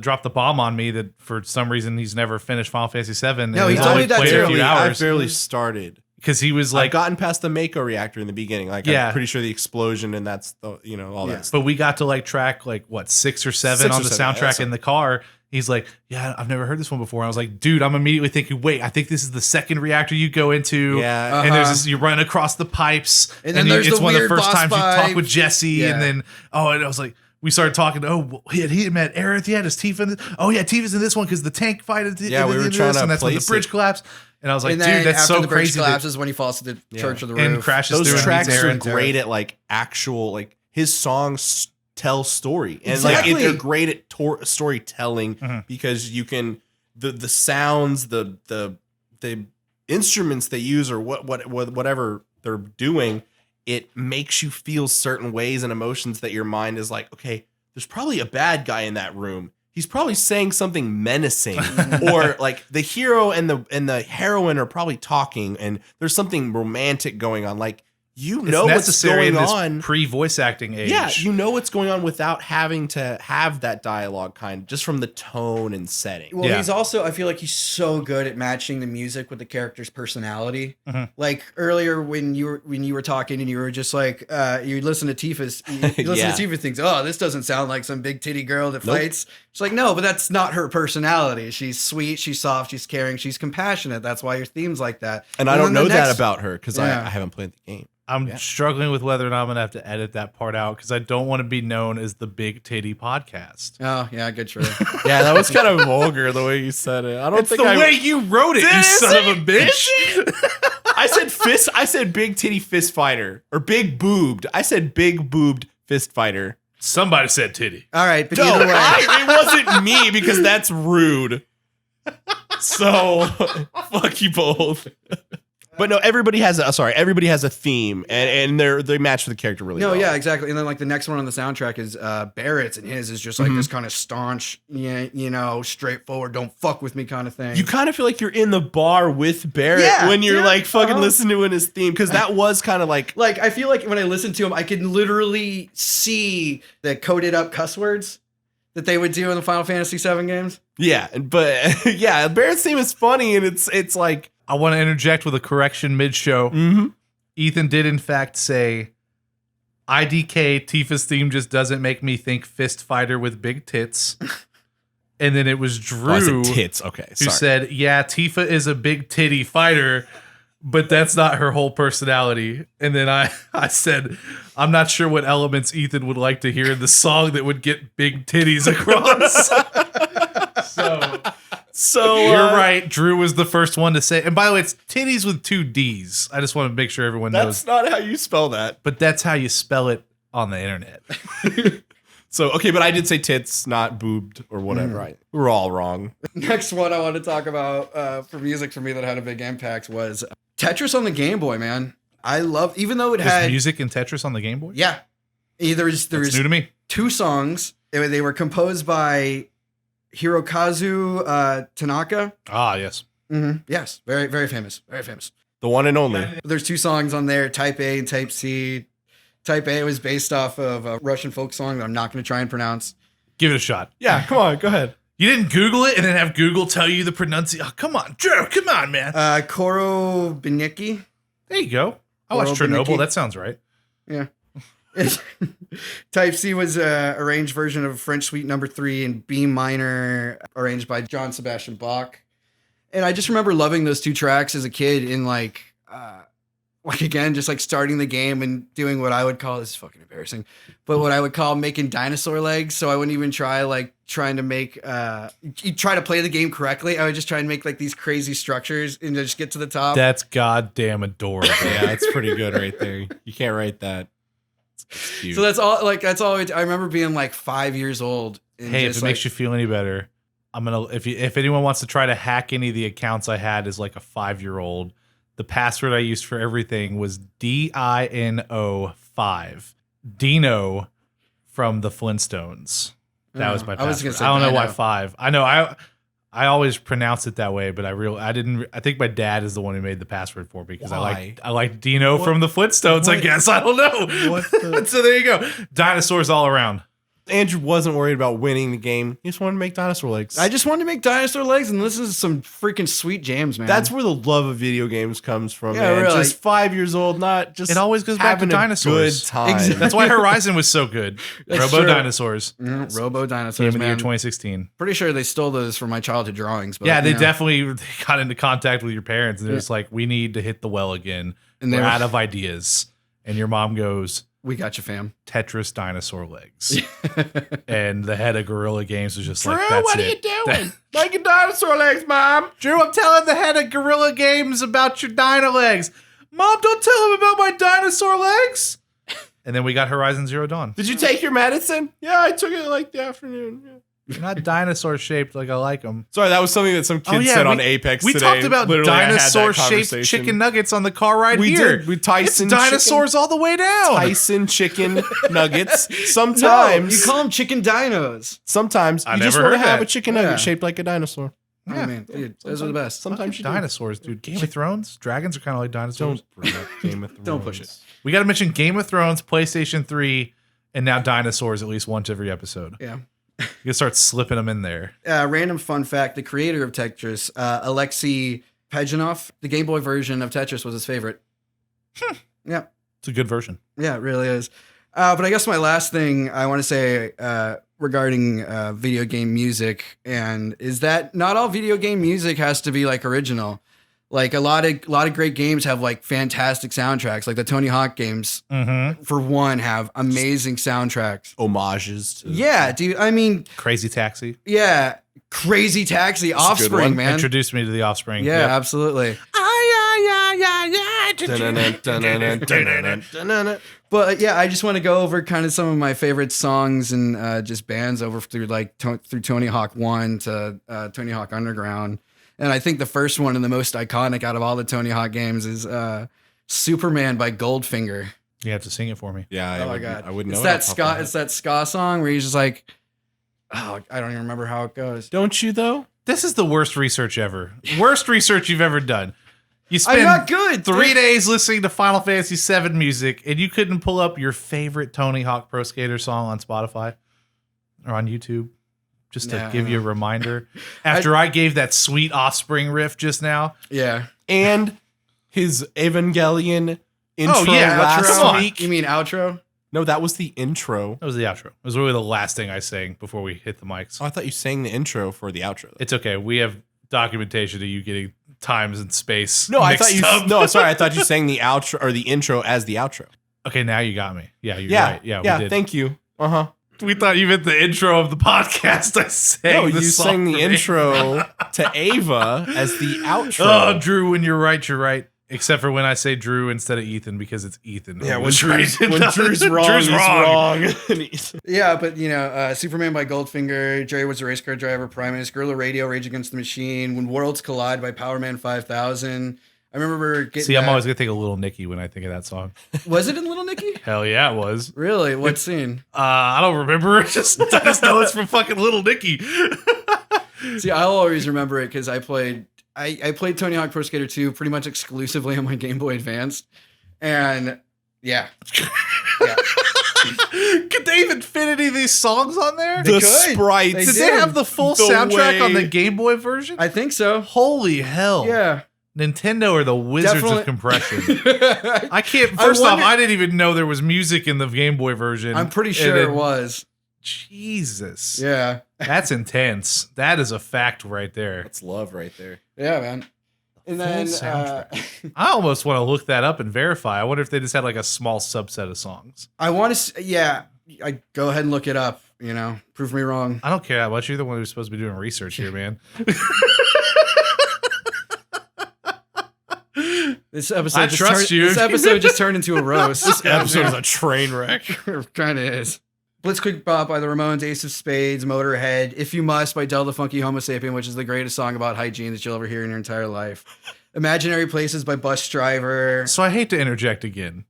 dropped the bomb on me that for some reason he's never finished Final Fantasy 7. No, he told me that too. I barely started. Because he was like, I've gotten past the Mako reactor in the beginning. Like, Yeah. I'm pretty sure the explosion and that's the, all that stuff. but we got to like track like what 6 or 7 on the soundtrack in the car. He's like, yeah, I've never heard this one before. I was like, dude, I'm immediately thinking, wait, I think this is the second reactor you go into. Yeah. And there's this, you run across the pipes. And then there's it's the one of the weird first boss times you talk with fight. Jesse. Yeah. And then, and I was like, we started talking. Oh, he had met Aerith. Yeah, does Tifa in this? Oh, yeah, Tifa's in this one because the tank fight. Yeah, we were trying to and that's when the place bridge it. collapsed. And I was like, and then dude, that's after so the bridge crazy. collapses when he falls to the church of the roof. And crashes Those through tracks and are meets Aerith. great at like actual, like his songs tell story. And Exactly. like they're great at storytelling because you can, the sounds, the instruments they use or whatever they're doing, it makes you feel certain ways and emotions that your mind is like, okay, there's probably a bad guy in that room. He's probably saying something menacing, or like the hero and the heroine are probably talking, and there's something romantic going on. Like, you know what's going on pre-voice acting age. Yeah, you know what's going on without having to have that dialogue, kind just from the tone and setting. Well, Yeah. he's also, I feel like he's so good at matching the music with the character's personality. Like earlier when you were talking and you were just like, you listen to Tifa's, you listen to Tifa things. Oh, this doesn't sound like some big titty girl that fights. She's like, no, but that's not her personality. She's sweet, she's soft, she's caring, she's compassionate. That's why your theme's like that. And I don't know that about her because I haven't played the game. I'm struggling with whether or not I'm going to have to edit that part out because I don't want to be known as the Big Titty Podcast. Oh, yeah, good try. Yeah, that was kind of vulgar the way you said it. I don't It's think the way you wrote it, you son of a bitch. I said big titty fist fighter or big boobed. I said big boobed fist fighter. Somebody said titty. All right, but No, either way. it wasn't me because that's rude. So fuck you both. But no, everybody has a theme, and they match with the character really well. No, yeah, exactly. And then like the next one on the soundtrack is Barrett's, and his is just like this kind of staunch, straightforward, don't fuck with me kind of thing. You kind of feel like you're in the bar with Barrett when you're like fucking listening to his theme, because that was kind of like I feel like when I listen to him, I can literally see the coded up cuss words that they would do in the Final Fantasy VII games. Yeah, but yeah, Barrett's theme is funny, and it's like. I want to interject with a correction mid-show. Ethan did, in fact, say, IDK, Tifa's theme just doesn't make me think fist fighter with big tits. And then it was Drew tits. Okay, who said, yeah, Tifa is a big titty fighter, but that's not her whole personality. And then I said, I'm not sure what elements Ethan would like to hear in the song that would get big titties across. So you're right. Drew was the first one to say. And by the way, it's titties with 2 D's. I just want to make sure everyone knows. That's not how you spell that. But that's how you spell it on the internet. So, okay, but I did say tits, not boobed or whatever. Right. We're all wrong. Next one I want to talk about for music for me that had a big impact was Tetris on the Game Boy, man. I love, even though it There's had music in Tetris on the Game Boy? Yeah. There's That's new to me. 2 songs. They were composed by Hirokazu Tanaka. Ah, yes. Mm-hmm. Yes, very, very famous. Very famous. The one and only. There's 2 songs on there, Type A and Type C. Type A was based off of a Russian folk song that I'm not going to try and pronounce. Give it a shot. Yeah, come on, go ahead. You didn't Google it and then have Google tell you the pronunciation. Oh, come on, Drew. Come on, man. Koro Benicki. There you go. I watched Oral Chernobyl. Benicki. That sounds right. Yeah. Type C was a arranged version of French Suite Number 3 in B minor, arranged by John Sebastian Bach. And I just remember loving those 2 tracks as a kid in like again, just like starting the game and doing what I would call, this is fucking embarrassing, but what I would call making dinosaur legs. So I wouldn't even trying to make, you try to play the game correctly. I would just try and make like these crazy structures and just get to the top. That's goddamn adorable. Yeah, that's pretty good right there. You can't write that. It's cute. So that's all I remember being like 5 years old. And Hey, if just it makes you feel any better, I'm gonna if anyone wants to try to hack any of the accounts I had as like a 5-year-old, the password I used for everything was DINO5. Dino from the Flintstones. That was my password. I was gonna say I don't know why Dino. 5. I know I always pronounce it that way, but I think my dad is the one who made the password for me because Why? I like Dino from the Flintstones, I guess. I don't know. What the- So there you go. Dinosaurs all around. Andrew wasn't worried about winning the game. He just wanted to make dinosaur legs. I just wanted to make dinosaur legs and listen to some freaking sweet jams, man. That's where the love of video games comes from, Yeah, man. really. Just 5 years old, not just It always goes back to having a dinosaurs. good time. Exactly. That's why Horizon was so good. That's Robo true. Dinosaurs. Robo dinosaurs, Game of the year man. 2016. Pretty sure they stole those from my childhood drawings. But, Yeah, they you know. definitely got into contact with your parents and they're just like, we need to hit the well again. And We're they were- out of ideas. And your mom goes, We got you, fam. Tetris dinosaur legs. And the head of Guerrilla Games was just Drew, like, that's what it. are you doing? Making dinosaur legs, Mom. Drew, I'm telling the head of Guerrilla Games about your dino legs. Mom, don't tell him about my dinosaur legs. And then we got Horizon Zero Dawn. Did you take your medicine? Yeah, I took it like the afternoon. Yeah. They're not dinosaur shaped like I like them. Sorry, that was something that some kid said on Apex We today. talked about Literally, I had that dinosaur-shaped conversation. chicken nuggets on the car ride We here. did. We Tyson It's dinosaurs all the way down. Tyson chicken nuggets. No, Sometimes, you call them chicken dinos. sometimes I you just never want to heard have that. a chicken nugget Yeah. shaped like a dinosaur. Yeah. I mean, dude, those are the best. Sometimes you do. Dinosaurs, dude. Game of Thrones? Dragons are kind of like dinosaurs. Don't bring up Game of Thrones. Don't push it. We got to mention Game of Thrones, PlayStation 3, and now dinosaurs at least once every episode. Yeah. You can start slipping them in there. Random fun fact: the creator of Tetris, Alexei Pajitnov, the Game Boy version of Tetris was his favorite. Yeah, It's a good version. yeah, it really is. But I guess my last thing I want to say regarding video game music is that not all video game music has to be like original. Like a lot of great games have like fantastic soundtracks. Like the Tony Hawk games, Mm-hmm. for one, have amazing soundtracks. Homages to Yeah, dude. I mean, Crazy Taxi. yeah, Crazy Taxi, a good Offspring, one. man. Introduced me to the Offspring. Yeah, Yep. absolutely. Dun-dun-dun-dun-dun-dun-dun-dun-dun. But yeah, I just want to go over kind of some of my favorite songs and just bands over through through Tony Hawk 1 to Tony Hawk Underground. And I think the first one and the most iconic out of all the Tony Hawk games is Superman by Goldfinger. You have to sing it for me. Yeah, Oh my god. I wouldn't it's know. that ska it's that ska song where he's just like, oh, I don't even remember how it goes. Don't you though? This is the worst research ever. Worst research you've ever done. You I'm spend not good. 3 days listening to Final Fantasy VII music, and you couldn't pull up your favorite Tony Hawk Pro Skater song on Spotify or on YouTube just to No. give you a reminder. After I gave that sweet Offspring riff just now. Yeah. And his Evangelion intro Oh, yeah, last come on. week. You mean outro? No, that was the intro. That was the outro. It was really the last thing I sang before we hit the mics. Oh, I thought you sang the intro for the outro. It's okay. We have documentation of you getting times and space. No, I thought mixed up. No, sorry. I thought you sang the outro or the intro as the outro. Okay, now you got me. Yeah, you're Yeah, right. Yeah, yeah. we did. Thank you. Uh-huh. We thought you meant the intro of the podcast. I sang. No, the you song sang the for intro to Ava as the outro. Oh, Drew, when you're right, you're right. Except for when I say Drew instead of Ethan because it's Ethan. Yeah, When Drew's wrong, Drew's he's wrong. wrong. Yeah, but Superman by Goldfinger, Jerry was a race car driver, Primus, Guerrilla Radio, Rage Against the Machine, When Worlds Collide by Power Man 5000. I remember getting. See, I'm always gonna think of Little Nicky when I think of that song. Was it in Little Nicky? Hell yeah, it was. Really? What scene? I don't remember. I just know it's from fucking Little Nicky. See, I'll always remember it because I played Tony Hawk Pro Skater 2 pretty much exclusively on my Game Boy Advance, and yeah. Could they even fit any of these songs on there? The could. sprites. Did they have the full The soundtrack on the way- Game Boy version? I think so. Holy hell! Yeah. Nintendo are the wizards Definitely. of compression. I can't. First wonder- off, I didn't even know there was music in the Game Boy version. I'm pretty sure it was. Jesus. Yeah. That's intense. That is a fact right there. That's love right there. Yeah, man. And then Full soundtrack. I almost want to look that up and verify. I wonder if they just had like a small subset of songs. I want to. Yeah, I go ahead and look it up. Prove me wrong. I don't care that much. You're the one who's supposed to be doing research here, man. This episode. I trust you. This episode just turned into a roast. This episode is a train wreck. Kind of is. Blitzkrieg Bop by the Ramones, Ace of Spades, Motorhead, If You Must by Del the Funky Homo Sapien, which is the greatest song about hygiene that you'll ever hear in your entire life. Imaginary Places by Bus Driver. So I hate to interject again.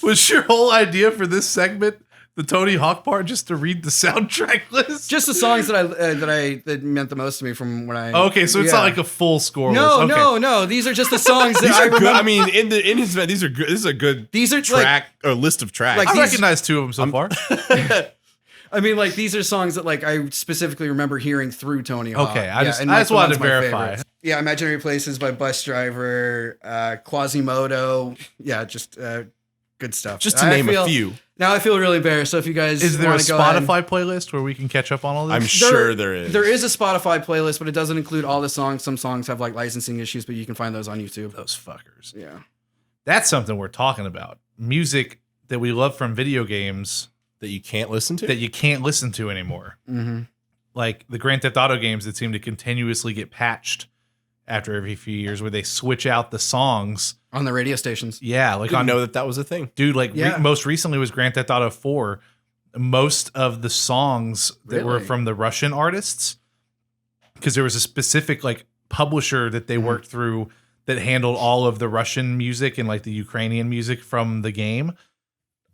Was your whole idea for this segment the Tony Hawk part just to read the soundtrack list? Just the songs that meant the most to me from when I. Okay, so it's not like a full score No, list. Okay. no. These are just the songs that These I are good. remember. I mean, in his these are good. This is a good. These are track or list of tracks. like I these- recognize two of them so far. I mean, like these are songs that like I specifically remember hearing through Tony Hawk. Okay, I just and, wanted the to one's my verify. favorites. Yeah, Imaginary Places by Bus Driver, Quasimodo. Yeah, just good stuff. Just to name a few. Now I feel really embarrassed. So if you guys Is there a wanna go ahead- Spotify playlist where we can catch up on all this? I'm sure there is. There is a Spotify playlist, but it doesn't include all the songs. Some songs have like licensing issues, but you can find those on YouTube. Those fuckers. Yeah. That's something we're talking about. Music that we love from video games that you can't listen to. that you can't listen to anymore. Mm-hmm. Like the Grand Theft Auto games that seem to continuously get patched after every few years where they switch out the songs. On the radio stations. Yeah, like Didn't on know that was a thing. dude, like Yeah. most recently was Grand Theft Auto 4. Most of the songs that were Really? from the Russian artists, because there was a specific like publisher that they worked through that handled all of the Russian music and like the Ukrainian music from the game.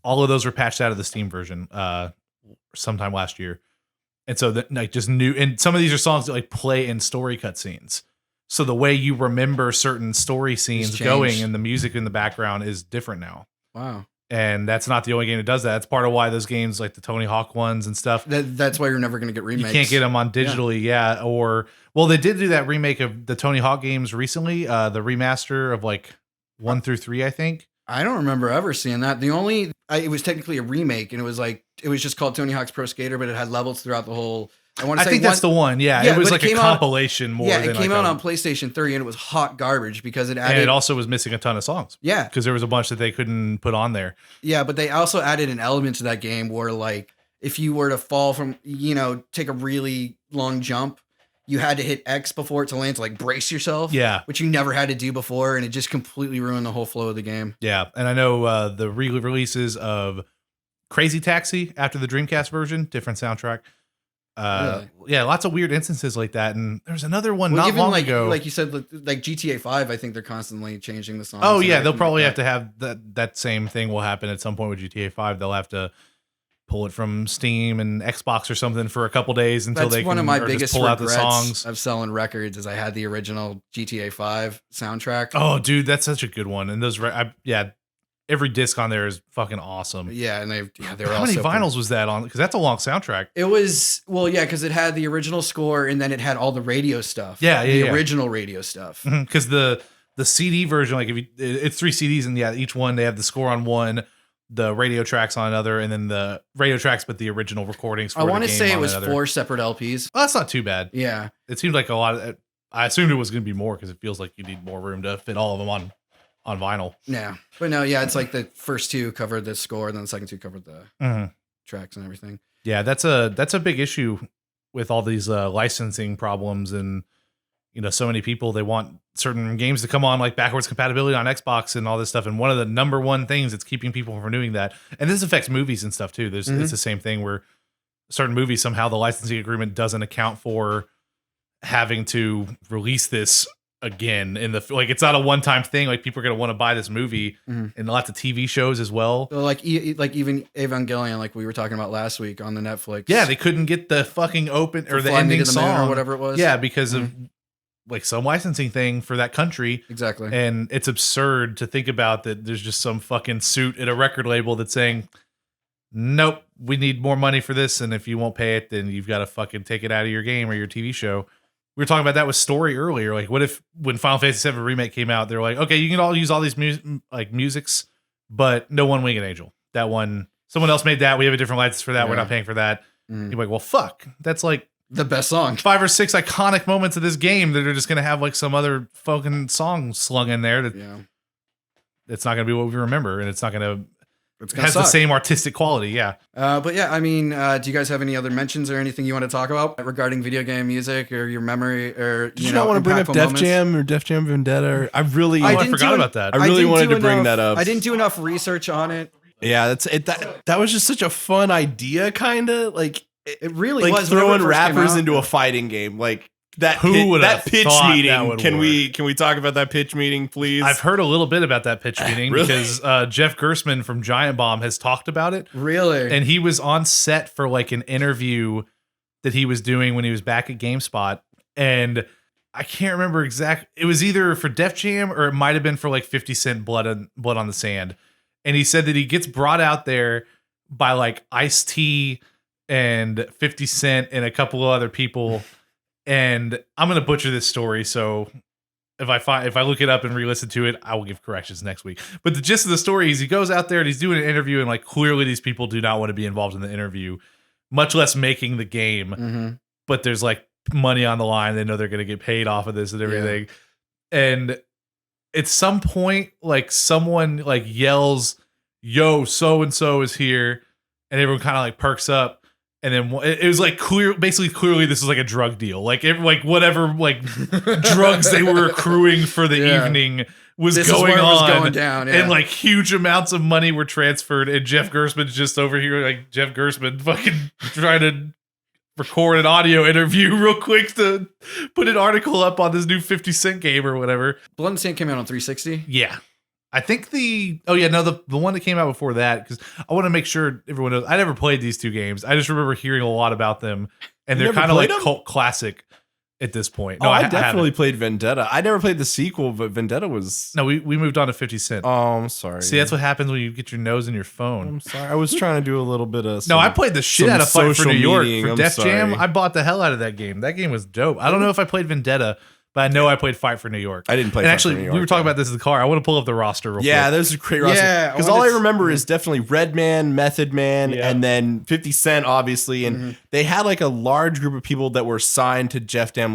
All of those were patched out of the Steam version sometime last year. And so that like just new, and some of these are songs that like play in story cutscenes. So the way you remember certain story scenes changed. going and the music in the background is different now. Wow. And that's not the only game that does that. That's part of why those games like the Tony Hawk ones and stuff, That's why you're never going to get remakes. you can't get them on digitally. Yeah. Or, well, they did do that remake of the Tony Hawk games recently, the remaster of like 1 through 3, I think. I don't remember ever seeing that. It was technically a remake, and it was just called Tony Hawk's Pro Skater, but it had levels throughout the whole. I think that's the one. Yeah. Yeah, it was but like it a came out- compilation more Yeah, than it came like out a- on PlayStation 3, and it was hot garbage because it added. and it also was missing a ton of songs yeah, because there was a bunch that they couldn't put on there. yeah, but they also added an element to that game where, like, if you were to fall from, take a really long jump, you had to hit X before it to land to like brace yourself. Yeah. which you never had to do before, and it just completely ruined the whole flow of the game. Yeah. And I know the releases of Crazy Taxi after the Dreamcast version, different soundtrack. Really? Yeah, lots of weird instances like that. And there's another one Well, not even long like ago. like you said, like GTA 5, I think they're constantly changing the songs. Oh and yeah, they'll everything probably like have to have that same thing will happen at some point with GTA 5. They'll have to pull it from Steam and Xbox or something for a couple days until That's they can one of my or just biggest pull out the regrets songs. of selling records is I had the original GTA 5 soundtrack. Oh, dude, that's such a good one. And those, every disc on there is fucking awesome. Yeah, and they're How all many so vinyls was that on? Because that's a long soundtrack. It was because it had the original score and then it had all the radio stuff. Yeah, the yeah. original radio stuff. Because the CD version, like it's 3 CDs, and each one they have the score on one, the radio tracks on another, and then the radio tracks, but the original recordings. For I want to the game say it on was another. 4 separate LPs. Oh, that's not too bad. Yeah, It seemed like a lot of. I assumed it was going to be more because it feels like you need more room to fit all of them on vinyl. Yeah, but no, yeah, it's like the first two covered the score, and then the second two covered the tracks and everything. Yeah, that's a big issue with all these licensing problems, and so many people, they want certain games to come on like backwards compatibility on Xbox and all this stuff. And one of the number one things that's keeping people from doing that, and this affects movies and stuff too. It's the same thing where certain movies, somehow the licensing agreement doesn't account for having to release this again it's not a one-time thing. Like, people are going to want to buy this movie, and lots of TV shows as well. So like even Evangelion, like we were talking about last week on the Netflix. Yeah, they couldn't get the fucking open or the ending song or whatever it was. Yeah, because of like some licensing thing for that country. Exactly. And it's absurd to think about that there's just some fucking suit at a record label that's saying, nope, we need more money for this, and if you won't pay it, then you've got to fucking take it out of your game or your TV show. We were talking about that with Story earlier. Like, what if when Final Fantasy VII Remake came out, they're like, okay, you can all use all these musics, but no One Winged Angel. That one, someone else made that. We have a different license for that. Yeah. We're not paying for that. You're like, well, fuck. That's like the best song. 5 or 6 iconic moments of this game that are just going to have like some other fucking song slung in there. It's not going to be what we remember, and it's not going to. It has the same artistic quality, yeah. But yeah, I mean, do you guys have any other mentions or anything you want to talk about regarding video game music or your memory or Did you not want to bring up Def Jam or Def Jam Vendetta? Or I forgot about that. I really wanted to bring that up. I didn't do enough research on it. Yeah, that's it. That was just such a fun idea, kind of like it really like was throwing rappers into a fighting game, like. That pitch meeting. Can we talk about that pitch meeting, please? I've heard a little bit about that pitch meeting because Jeff Gerstmann from Giant Bomb has talked about it. Really? And he was on set for like an interview that he was doing when he was back at GameSpot. And I can't remember exact. It was either for Def Jam or it might have been for like 50 Cent Blood on the Sand. And he said that he gets brought out there by like Ice-T and 50 Cent and a couple of other people. And I'm going to butcher this story, so if I look it up and re-listen to it, I will give corrections next week. But the gist of the story is he goes out there and he's doing an interview, and like clearly these people do not want to be involved in the interview, much less making the game. But there's like money on the line. They know they're going to get paid off of this and everything. Yeah. And at some point, like someone like yells, "Yo, so and so is here," and everyone kind of like perks up. And then it was like clearly this was like a drug deal, like whatever like drugs they were accruing for the evening was going down, and like huge amounts of money were transferred. And Jeff Gerstmann's just over here, like Jeff Gerstmann, fucking trying to record an audio interview real quick to put an article up on this new 50 Cent game or whatever. Blood and Sand came out on 360. Yeah. I think the one that came out before that, because I want to make sure everyone knows I never played these two games. I just remember hearing a lot about them, and they're kind of like cult classic at this point. No, I definitely played Vendetta. I never played the sequel, but Vendetta was. No, we moved on to 50 Cent. Oh, I'm sorry. See, that's what happens when you get your nose in your phone. I'm sorry. I was trying to do a little bit of. No, I played the shit out of Fight for New York for Def Jam. I bought the hell out of that game. That game was dope. I don't know if I played Vendetta, but I know I played Fight for New York. I didn't play. And actually, we were talking about this in the car. I want to pull up the roster real quick. Yeah, there's a great roster. Yeah, because all I remember is definitely Redman, Method Man, and then 50 Cent, obviously. And they had like a large group of people that were signed to Def Jam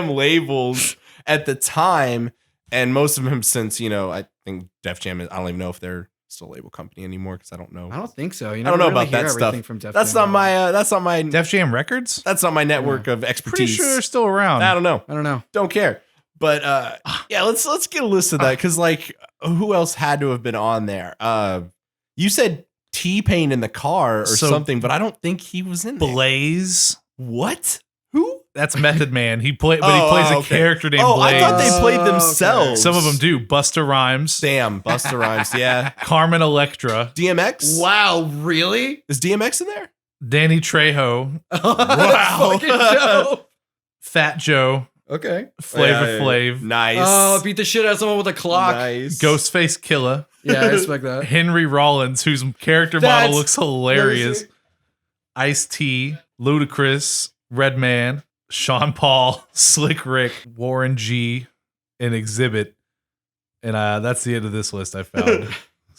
labels at the time, and most of them since I think Def Jam is. I don't even know if they're still a label company anymore because I don't know. I don't think so. I don't know about that stuff. That's not my Def Jam Records. That's not my network of expertise. Pretty sure they're still around. I don't know. Don't care. But yeah, let's get a list of that because like who else had to have been on there? You said T-Pain in the car or something, but I don't think he was in there. Blaze. What? Who? That's Method Man. He plays a character named Blaze. I thought they played themselves. Okay. Some of them do. Busta Rhymes. Damn, Busta Rhymes. Yeah. Carmen Electra. DMX. Wow, really? Is DMX in there? Danny Trejo. Wow. Fat Joe. Okay. Flavor Flav. Nice. Oh, beat the shit out of someone with a clock. Nice. Ghostface Killer. Yeah, I expect that. Henry Rollins, whose character model looks hilarious. Ice-T. Ludacris. Redman, Sean Paul, Slick Rick, Warren G, and Exhibit. And that's the end of this list I found.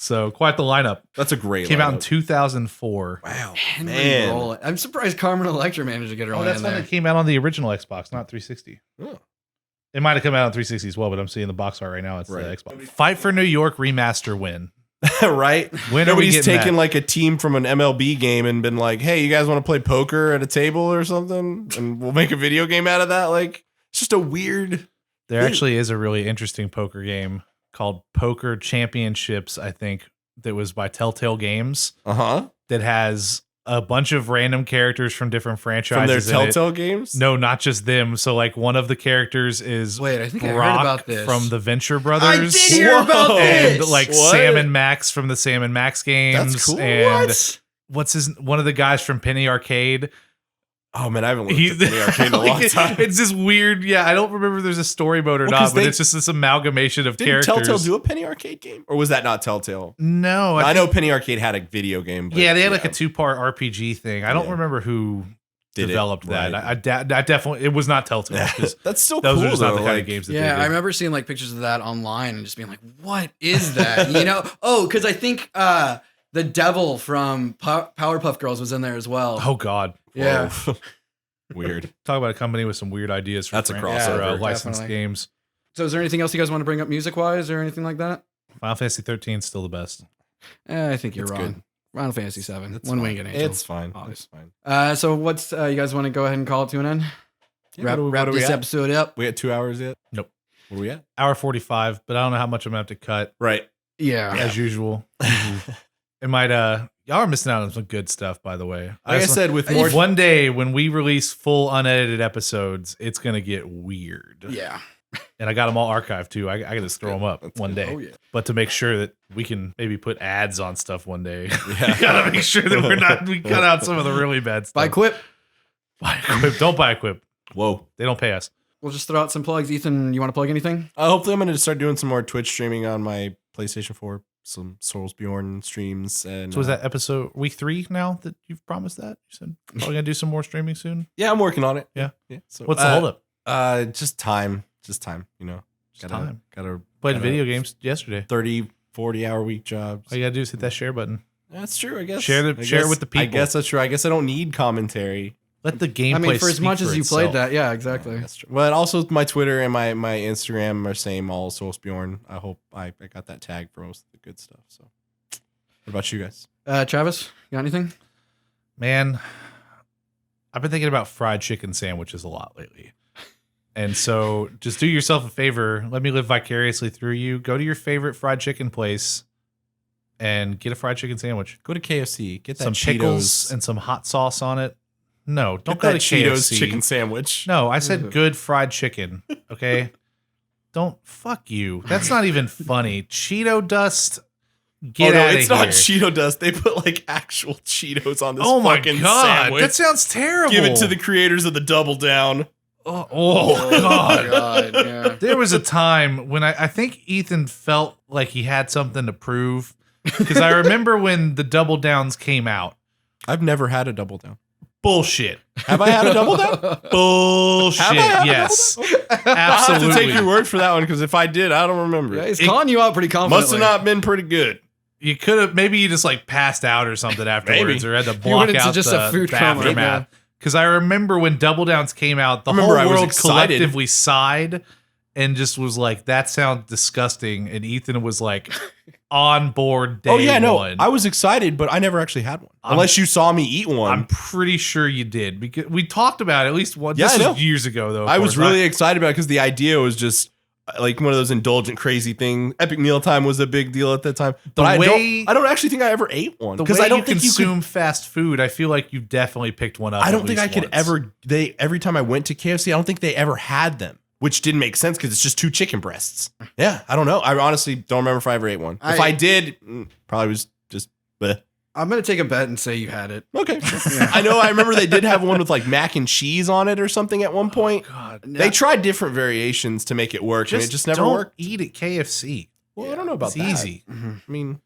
So quite the lineup. That's a great Came out in lineup. 2004. Wow, Henry man. Rollins. I'm surprised Carmen Electra managed to get her Oh, way that's in one there. that came out on the original Xbox, not 360. Oh. It might have come out on 360 as well, but I'm seeing the box art right now. It's Right. the Xbox. Fight for New York remaster win. Right? When are we Nobody's getting taken that? like a team from an MLB game and been like, "Hey, you guys want to play poker at a table or something?" And we'll make a video game out of that. Like, it's just a weird. There actually is a really interesting poker game called Poker Championships, I think, that was by Telltale Games that has a bunch of random characters from different franchises. From their in it. Telltale games. No, not just them. So, like, one of the characters is Wait, I think I heard Brock about this. from the Venture I Brothers. did hear about And this. like What? Sam and Max from the Sam and Max games. That's cool. And What? one of the guys from Penny Arcade. Oh man, I haven't looked at the arcade in a long Like, time. it's this weird. Yeah, I don't remember if there's a story mode or Well, 'cause not, but they- it's just this amalgamation of Didn't characters. Telltale do a Penny Arcade game, or was that not Telltale? No, I know Penny Arcade had a video game. But Yeah, they had like a 2-part RPG thing. I don't Yeah. remember who Did it, developed that. right. I definitely it was not Telltale. 'Cause That's still those cool. are just not the though, kind like- of games that Yeah, they I did. remember seeing like pictures of that online and just being like, "What is that?" You know? Oh, because I think the devil from Powerpuff Girls was in there as well. Oh God, yeah. Whoa. Weird. talk about a company with some weird ideas for That's a crossover. for, licensed Definitely. games. So, is there anything else you guys want to bring up music wise or anything like that? Final Fantasy 13 is still the best. I think you're It's wrong. good. Final Fantasy 7. It's One fine. Winged Angel. It's fine. Obvious. It's fine. So what's you guys want to go ahead and call it to an end? Yeah, wrap what are we this at? episode up. We at 2 hours yet? Nope. What are we at? Hour 45, but I don't know how much I'm gonna have to cut Right. Yeah. as usual. It might y'all are missing out on some good stuff, by the way. Like I said, with more one day when we release full unedited episodes, it's gonna get weird. Yeah. And I got them all archived too. I can just throw them up one day. Oh yeah. But to make sure that we can maybe put ads on stuff one day, Yeah. we gotta make sure that we cut out some of the really bad stuff. Buy Quip. Buy Equip. Don't buy Equip. Whoa. They don't pay us. We'll just throw out some plugs. Ethan, you want to plug anything? Hopefully, I'm going to start doing some more Twitch streaming on my PlayStation 4, some Soulsbjorn streams. And So is that episode week 3 now that you've promised that? You said probably gonna do some more streaming soon. Yeah, I'm working on it. Yeah. So, What's the holdup? Just time. Just time. You know, Just time. Gotta Played gotta- video games yesterday. 30, 40 hour week jobs. All you gotta do is hit that share button. That's true. I guess Share it with the I people. guess that's true. I guess I don't need commentary. Let the gameplay. I mean, for as speak much for as you itself. played that, yeah, exactly. That's true. But also my Twitter and my Instagram are same all Soulsbjorn. I hope I got that tag for most of the good stuff. So, what about you guys? Travis, you got anything? Man, I've been thinking about fried chicken sandwiches a lot lately. And so just do yourself a favor. Let me live vicariously through you. Go to your favorite fried chicken place and get a fried chicken sandwich. Go to KFC. Get that Some Cheetos pickles and some hot sauce on it. No, don't get go that to Cheetos KFC. chicken sandwich. No, I said good fried chicken. Okay? Don't fuck you. That's not even funny. Cheeto dust. Get out of here. it's not Cheeto dust. They put like actual Cheetos on this Oh my fucking god, sandwich. that sounds terrible. Give it to the creators of the Double Down. Oh god. God, yeah. There was a time when I think Ethan felt like he had something to prove. Because I remember when the Double Downs came out. I've never had a Double Down. Bullshit. Have I had a Double Down? Bullshit. Have I had a Yes. Double Down? I'll Absolutely. have to take your word for that one because if I did, I don't remember. Yeah, it. he's calling you out pretty confidently. Must have not been pretty good. You could have maybe you just like passed out or something afterwards, Maybe. or had to You block went into out just the, a food the coma, aftermath. yeah. Because I remember when Double Downs came out, the I whole remember I was world excited. collectively sighed and just was like, "That sounds disgusting." And Ethan was like, on board day Oh yeah, no, one. I was excited, but I never actually had one. Unless you saw me eat one. I'm pretty sure you did because we talked about it at least one. Yeah, This I know. was years ago, though. of I was course. really excited about it because the idea was just like one of those indulgent, crazy things. Epic Mealtime was a big deal at that time, but I don't actually think I ever ate one The because way I don't you think consume you could. fast food, I feel like you definitely picked one up. I at don't think I least could once. ever. Every time I went to KFC, I don't think they ever had them, which didn't make sense because it's just 2 chicken breasts. Yeah, I don't know. I honestly don't remember if I ever ate one. If I did, probably was just. Bleh. I'm gonna take a bet and say you had it. Okay. I know. I remember they did have one with like mac and cheese on it or something at one point. God, They tried different variations to make it work, and it just never don't worked. Eat at KFC. Well, I don't know about It's that. easy. I mean,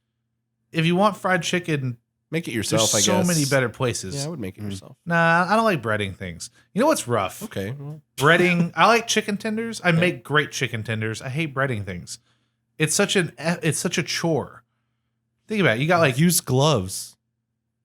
If you want fried chicken, make it yourself. there's I so guess many better places. Yeah, I would make it yourself. Nah, I don't like breading things. You know what's rough? Okay. Well, Breading. I like chicken tenders. I make great chicken tenders. I hate breading things. It's such a chore. Think about it. You got like use gloves.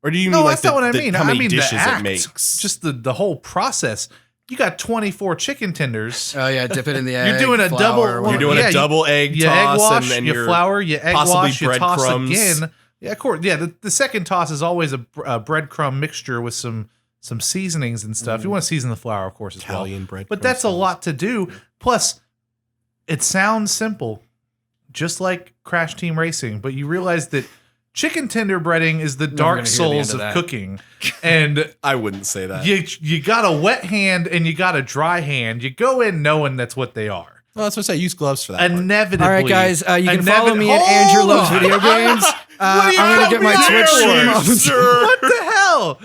Or do you no, mean that's not what I mean. how I many mean dishes the act, it makes? just the whole process. You got 24 chicken tenders. Oh yeah, dip it in the egg. You're doing a flour, double. whatever. You're doing Yeah, a double egg You toss, egg wash, and you you're flour, you egg possibly wash, you toss breadcrumbs. again. Yeah, of course. Yeah, the second toss is always a breadcrumb mixture with some seasonings and stuff. You want to season the flour, of course, as Italian well. bread. But that's a lot to do. Plus, it sounds simple, just like Crash Team Racing, but you realize that chicken tender breading is the dark gonna hear the souls end of of that. cooking. And I wouldn't say that. you got a wet hand and you got a dry hand. You go in knowing that's what they are. Well, that's what I say. Use gloves for that. part. Inevitably. All right, guys, you can follow me at Andrew Hold Loves on. Video Games. What do you I'm gonna want get me my to Twitch do, stream up. sir? What the hell?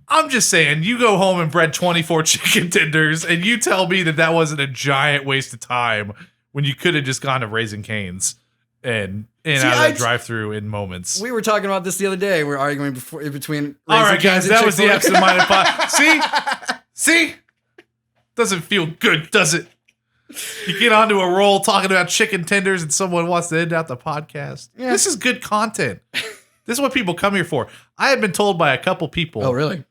I'm just saying, you go home and bread 24 chicken tenders, and you tell me that wasn't a giant waste of time when you could have just gone to Raising Cane's and out of that drive-through in moments. We were talking about this the other day. We were arguing between. All right, Raising Cane's guys, and that was the Chick-fil-A. absent-minded pod. See? Doesn't feel good, does it? You get onto a roll talking about chicken tenders and someone wants to end out the podcast. Yeah. This is good content. This is what people come here for. I have been told by a couple people Oh really?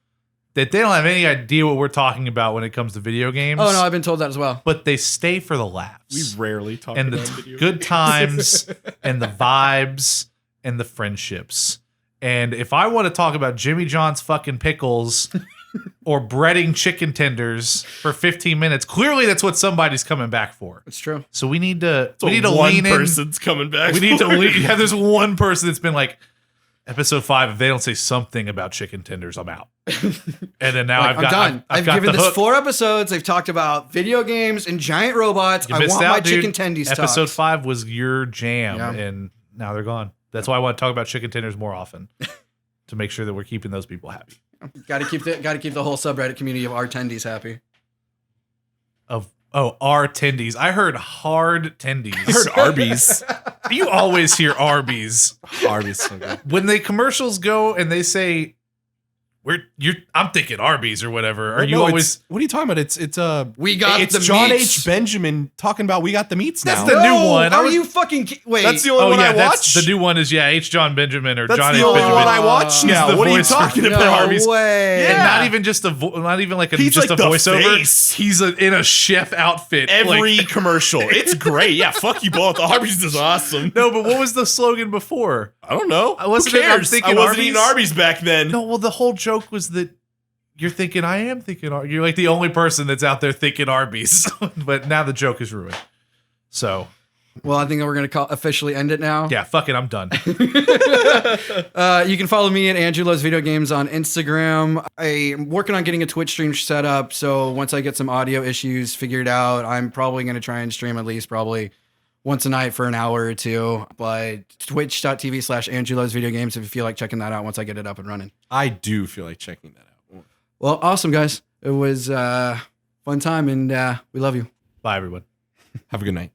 that they don't have any idea what we're talking about when it comes to video games. Oh no, I've been told that as well. But they stay for the laughs. We rarely talk and about the video good times and the vibes and the friendships. And if I want to talk about Jimmy John's fucking pickles or breading chicken tenders for 15 minutes, clearly that's what somebody's coming back for. It's true. So we need to one lean in. person's coming back. We need to lean. Yeah, there's one person that's been like, episode 5, if they don't say something about chicken tenders, I'm out. And then now I'm done. I've got given the this hook. 4 episodes. They've talked about video games and giant robots. You I missed want out, my dude. chicken tendies. Episode talked. 5 was your jam, Yeah. and now they're gone. That's why I want to talk about chicken tenders more often to make sure that we're keeping those people happy. Got to keep the whole subreddit community of our tendies happy. Our tendies. I heard hard tendies. I heard Arby's. You always hear Arby's. Arby's so good. When the commercials go and they say, I'm thinking Arby's or whatever. Are you always? What are you talking about? It's We got it's the John meats. H. Benjamin talking about we got the meats That's now. the new one. Are you fucking wait? That's the only one I that's watch. the new one is H. John Benjamin or That's John the H. only Benjamin. one I watch He's now. the What are you voice for- talking no about? Arby's? way. And Yeah. not even just not even like He's just like a the voiceover. face. He's in a chef outfit. Every Like- commercial. It's great. Yeah, fuck you both. Arby's is awesome. no, but what was the slogan before? I don't know. I wasn't Who even- I'm cares? thinking I wasn't Arby's. eating Arby's back then. No, well, the whole joke was that you're thinking I am thinking you're like the only person that's out there thinking Arby's. But now the joke is ruined. So Well, I think we're gonna officially end it now. yeah, fuck it, I'm done. You can follow me at Andrew Loves Video Games on Instagram. I'm working on getting a Twitch stream set up. So once I get some audio issues figured out, I'm probably going to try and stream at least probably once a night for an hour or two. But twitch.tv/Andrew Loves Video Games if you feel like checking that out once I get it up and running. I do feel like checking that out. Well, awesome, guys. It was fun time and we love you. Bye, everyone. Have a good night.